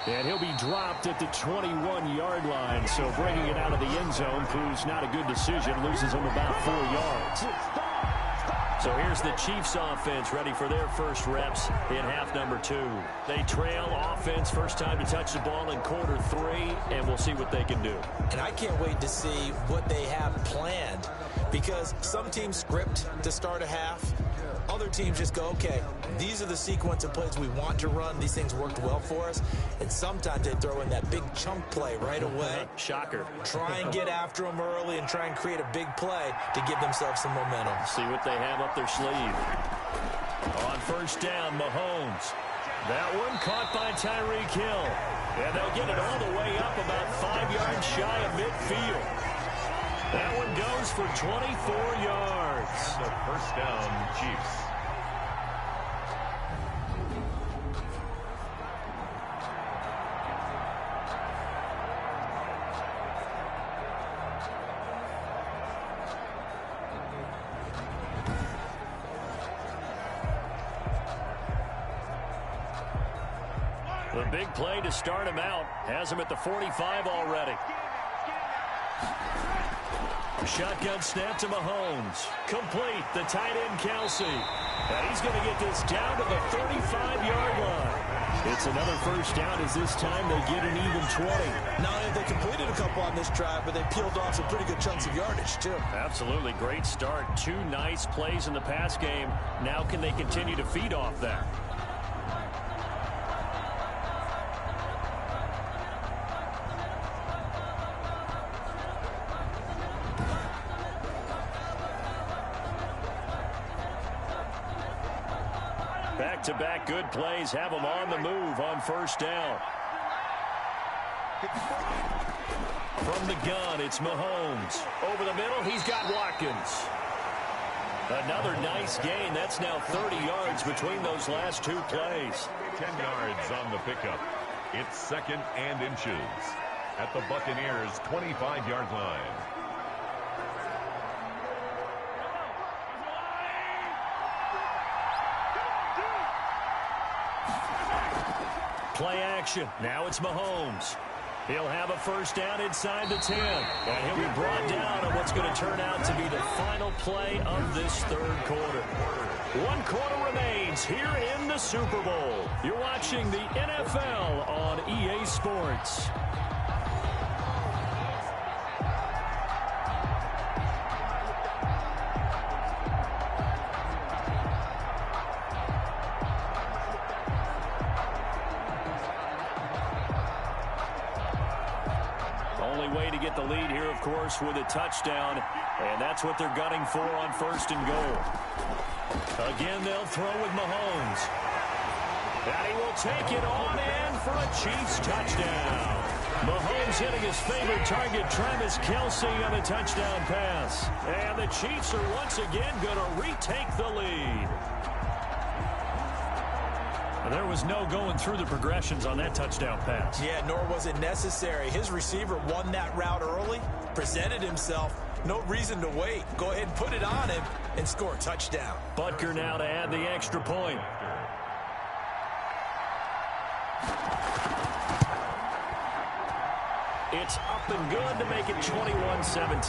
And he'll be dropped at the 21-yard line. So bringing it out of the end zone proves not a good decision. Loses him about 4 yards. So here's the Chiefs offense ready for their first reps in half number 2. They trail offense, first time to touch the ball in quarter 3, and we'll see what they can do. And I can't wait to see what they have planned, because some teams script to start a half. Other teams just go, okay, these are the sequence of plays we want to run. These things worked well for us. And sometimes they throw in that big chunk play right away. Shocker. Try and get after them early and try and create a big play to give themselves some momentum. See what they have up their sleeve. On first down, Mahomes. That one caught by Tyreek Hill. And they'll get it all the way up about 5 yards shy of midfield. That one goes for 24 yards. The first down, Chiefs. The big play to start him out. Has him at the 45 already. Shotgun snap to Mahomes. Complete. The tight end, Kelsey. And he's going to get this down to the 35-yard line. It's another first down as this time they get an even 20. Not only have they completed a couple on this drive, but they peeled off some pretty good chunks of yardage, too. Absolutely. Great start. 2 nice plays in the pass game. Now can they continue to feed off that? Back-to-back good plays have them on the move on first down. From the gun, it's Mahomes. Over the middle, he's got Watkins. Another nice gain. That's now 30 yards between those last 2 plays. 10 yards on the pickup. It's second and inches at the Buccaneers' 25-yard line. Play action. Now it's Mahomes. He'll have a first down inside the 10. And he'll be brought down on what's going to turn out to be the final play of this third quarter. 1 quarter remains here in the Super Bowl. You're watching the NFL on EA Sports. Way to get the lead here, of course, with a touchdown, and that's what they're gunning for on first and goal. Again, they'll throw with Mahomes. And he will take it on in for a Chiefs touchdown. Mahomes hitting his favorite target, Travis Kelce, on a touchdown pass. And the Chiefs are once again going to retake the lead. There was no going through the progressions on that touchdown pass. Yeah, nor was it necessary. His receiver won that route early, presented himself. No reason to wait. Go ahead and put it on him and score a touchdown. Butker now to add the extra point. It's up and good to make it 21-17.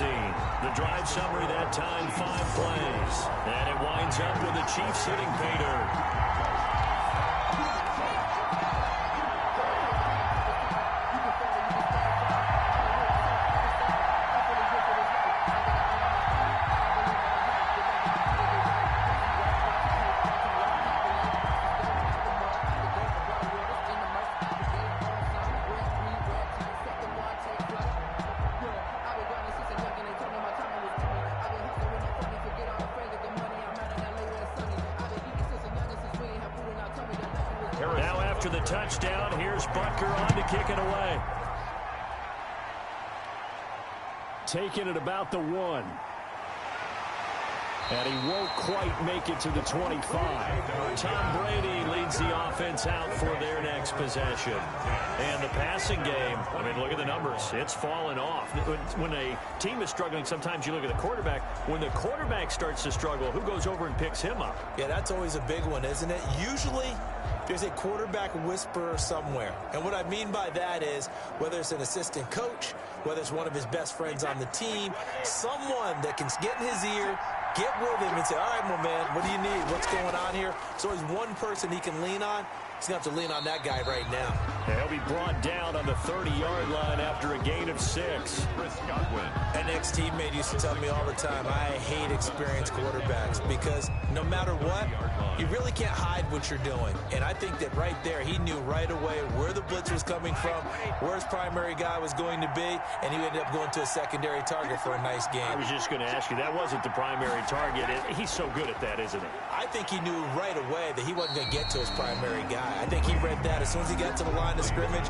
The drive summary that time, 5 plays. And it winds up with the Chiefs hitting pay dirt. After the touchdown, here's Butker on to kick it away. Taking it about the 1. And he won't quite make it to the 25. Tom Brady leads the offense out for their next possession. And the passing game, I mean, look at the numbers. It's fallen off. When a team is struggling, sometimes you look at the quarterback. When the quarterback starts to struggle, who goes over and picks him up? Yeah, that's always a big one, isn't it? Usually, there's a quarterback whisperer somewhere. And what I mean by that is, whether it's an assistant coach, whether it's one of his best friends on the team, someone that can get in his ear, get with him and say, all right, my man, what do you need? What's going on here? So there's one person he can lean on. He's going to have to lean on that guy right now. He'll be brought down on the 30-yard line after a gain of 6. An ex-teammate used to tell me all the time, I hate experienced quarterbacks because no matter what, you really can't hide what you're doing. And I think that right there, he knew right away where the blitz was coming from, where his primary guy was going to be, and he ended up going to a secondary target for a nice game. I was just going to ask you, that wasn't the primary target. He's so good at that, isn't he? I think he knew right away that he wasn't going to get to his primary guy. I think he read that as soon as he got to the line of scrimmage,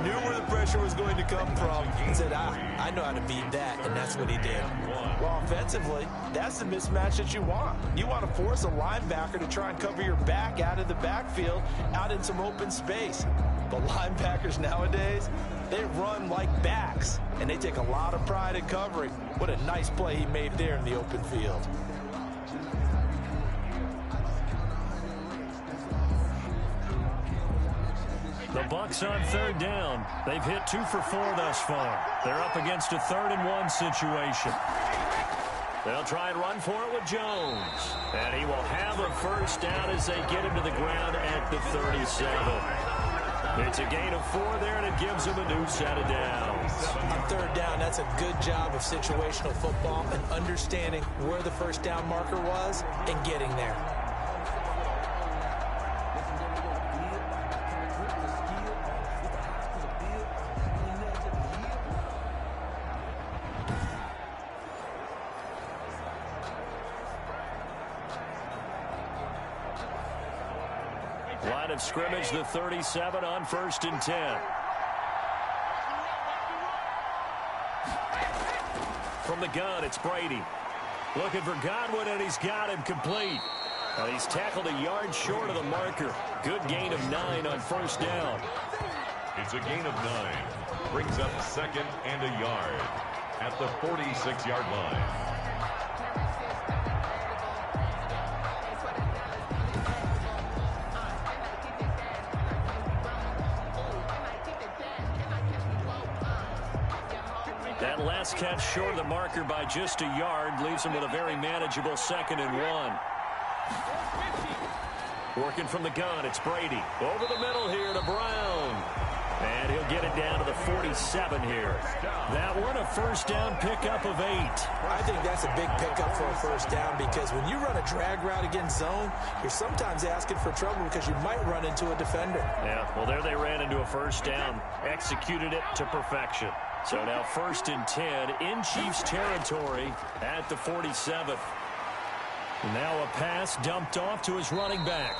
knew where the pressure was going to come from, and said, I know how to beat that, and that's what he did. Well, offensively, that's the mismatch that you want. You want to force a linebacker to try and cover your back out of the backfield, out in some open space. But linebackers nowadays, they run like backs, and they take a lot of pride in covering. What a nice play he made there in the open field. The Bucs on 3rd down. They've hit 2 for 4 thus far. They're up against a 3rd-and-1 situation. They'll try and run for it with Jones. And he will have a first down as they get him to the ground at the 37. It's a gain of 4 there, and it gives him a new set of downs. On 3rd down, that's a good job of situational football and understanding where the first down marker was and getting there. Line of scrimmage, the 37 on 1st and 10. From the gun, it's Brady. Looking for Godwin, and he's got him complete. He's tackled a yard short of the marker. Good gain of 9 on 1st down. It's a gain of 9. Brings up 2nd and a yard at the 46-yard line. That last catch short of the marker by just a yard leaves him with a very manageable 2nd and 1. Working from the gun, it's Brady. Over the middle here to Brown. And he'll get it down to the 47 here. That one, a first down pickup of 8. I think that's a big pickup for a first down because when you run a drag route against zone, you're sometimes asking for trouble because you might run into a defender. Yeah, well, there they ran into a first down. Executed it to perfection. So now 1st and 10 in Chiefs territory at the 47. Now a pass dumped off to his running back.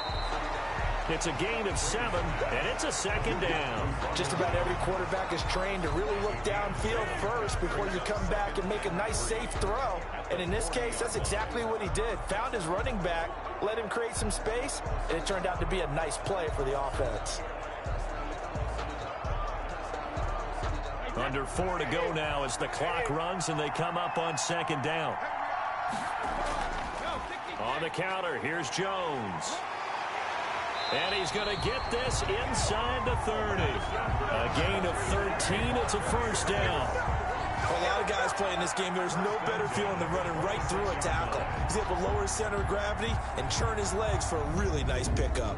It's a gain of 7, and it's a 2nd down. Just about every quarterback is trained to really look downfield first before you come back and make a nice, safe throw. And in this case, that's exactly what he did. Found his running back, let him create some space, and it turned out to be a nice play for the offense. Under 4 to go now as the clock runs and they come up on 2nd down. On the counter, here's Jones. And he's going to get this inside the 30. A gain of 13. It's a first down. A lot of guys playing this game, there's no better feeling than running right through a tackle. He's able to lower his center of gravity and churn his legs for a really nice pickup.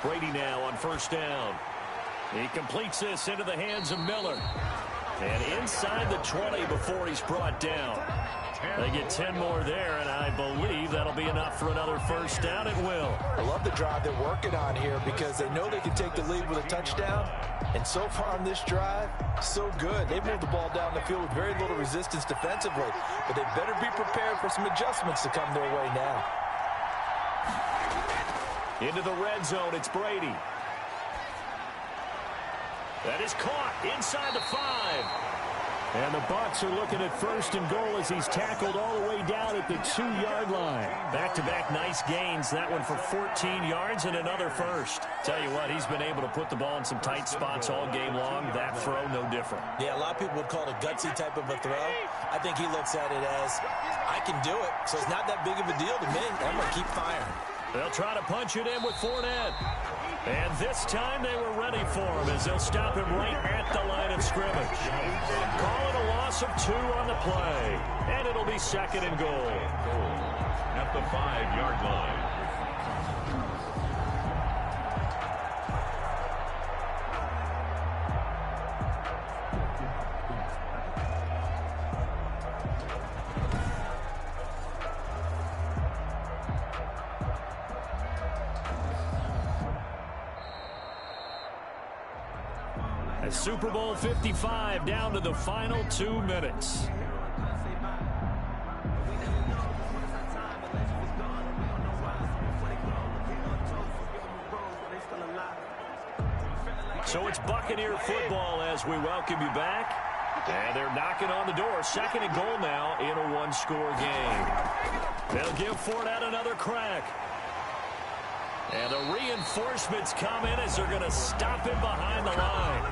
Brady now on first down. He completes this into the hands of Miller. And inside the 20 before he's brought down. They get 10 more there, and I believe that'll be enough for another first down. It will. I love the drive they're working on here because they know they can take the lead with a touchdown. And so far on this drive, so good. They've moved the ball down the field with very little resistance defensively. But they better be prepared for some adjustments to come their way now. Into the red zone, it's Brady. That is caught inside the 5. And the Bucs are looking at first and goal as he's tackled all the way down at the 2-yard line. Back-to-back nice gains. That one for 14 yards and another first. Tell you what, he's been able to put the ball in some tight spots all game long. That throw, no different. Yeah, a lot of people would call it a gutsy type of a throw. I think he looks at it as, I can do it, so it's not that big of a deal to me. I'm going to keep firing. They'll try to punch it in with Fournette. And this time they were ready for him as they'll stop him right at the line of scrimmage. Call it a loss of 2 on the play. And it'll be second and goal. At the 5-yard line. Super Bowl 55 down to the final 2 minutes. So it's Buccaneer football as we welcome you back. And they're knocking on the door. Second and goal now in a 1-score game. They'll give Fournette another crack. And the reinforcements come in as they're going to stop him behind the line.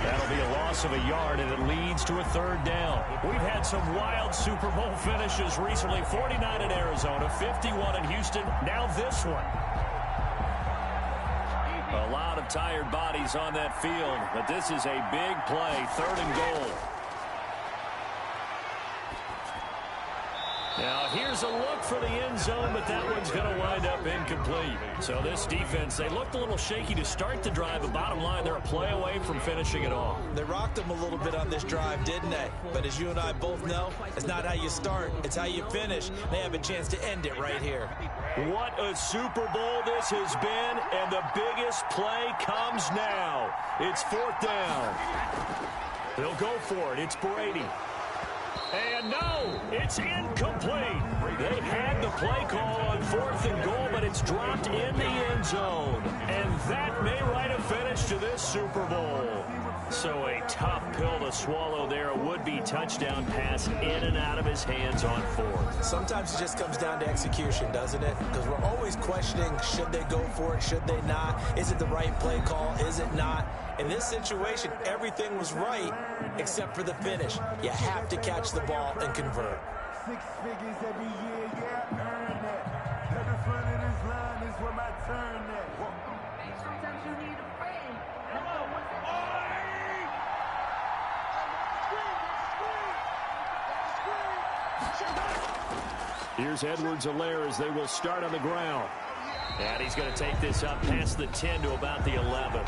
That'll be a loss of a yard, and it leads to a 3rd down. We've had some wild Super Bowl finishes recently. 49 in Arizona, 51 in Houston, now this one. A lot of tired bodies on that field, but this is a big play, 3rd and goal. Now, here's a look for the end zone, but that one's going to wind up incomplete. So this defense, they looked a little shaky to start the drive, but bottom line, they're a play away from finishing it off. They rocked them a little bit on this drive, didn't they? But as you and I both know, it's not how you start, it's how you finish. They have a chance to end it right here. What a Super Bowl this has been, and the biggest play comes now. It's 4th down. They'll go for it. It's Brady. And no, it's incomplete. They had the play call on 4th and goal, but it's dropped in the end zone. And that may write a finish to this Super Bowl. So a tough pill to swallow there. A would-be touchdown pass in and out of his hands on 4th. Sometimes it just comes down to execution, doesn't it? Because we're always questioning, should they go for it, should they not? Is it the right play call, is it not? In this situation, everything was right except for the finish. You have to catch the ball and convert. 6 figures every year, yeah, earn that. At the front of this line is where my turn at. Sometimes you need a friend. Here's Edwards-Helaire as they will start on the ground. And he's going to take this up past the 10 to about the 11.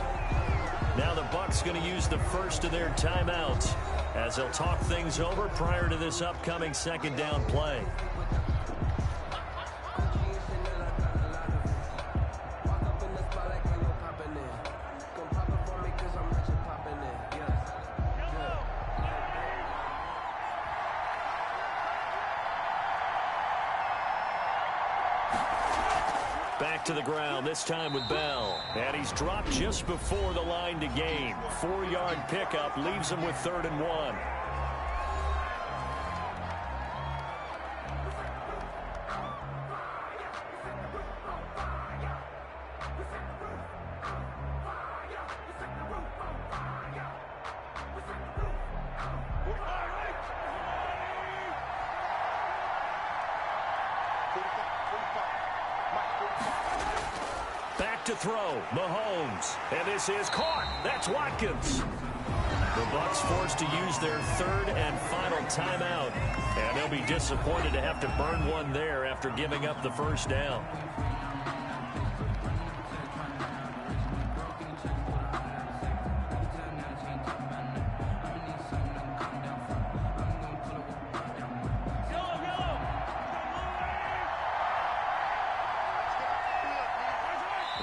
Now the Bucs going to use the first of their timeouts as they'll talk things over prior to this upcoming 2nd down play. Back to the ground, this time with Bell. And he's dropped just before the line to gain. 4-yard pickup leaves him with 3rd and 1. Back to throw, Mahomes, and this is caught. That's Watkins. The Bucs forced to use their 3rd and final timeout, and they'll be disappointed to have to burn one there after giving up the first down.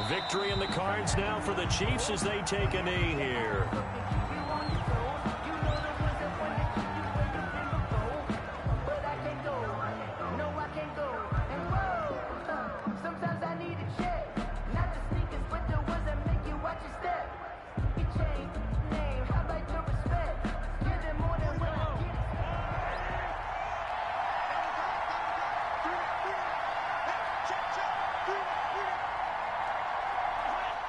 Victory in the cards now for the Chiefs as they take a knee here.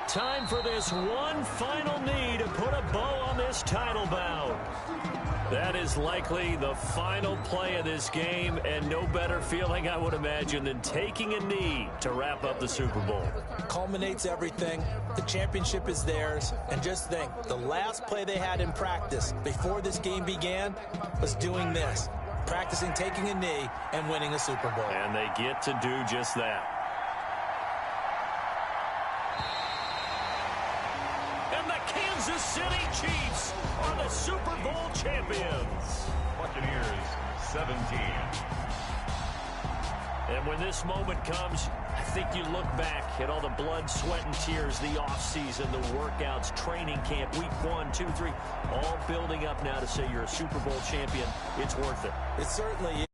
Time for this one final knee to put a bow on this title bout. That is likely the final play of this game, and no better feeling, I would imagine, than taking a knee to wrap up the Super Bowl. Culminates everything. The championship is theirs. And just think, the last play they had in practice before this game began was doing this, practicing taking a knee and winning a Super Bowl. And they get to do just that. Kansas City Chiefs are the Super Bowl champions. Buccaneers 17. And when this moment comes, I think you look back at all the blood, sweat, and tears, the offseason, the workouts, training camp, week 1, 2, 3, all building up now to say you're a Super Bowl champion. It's worth it. It certainly is.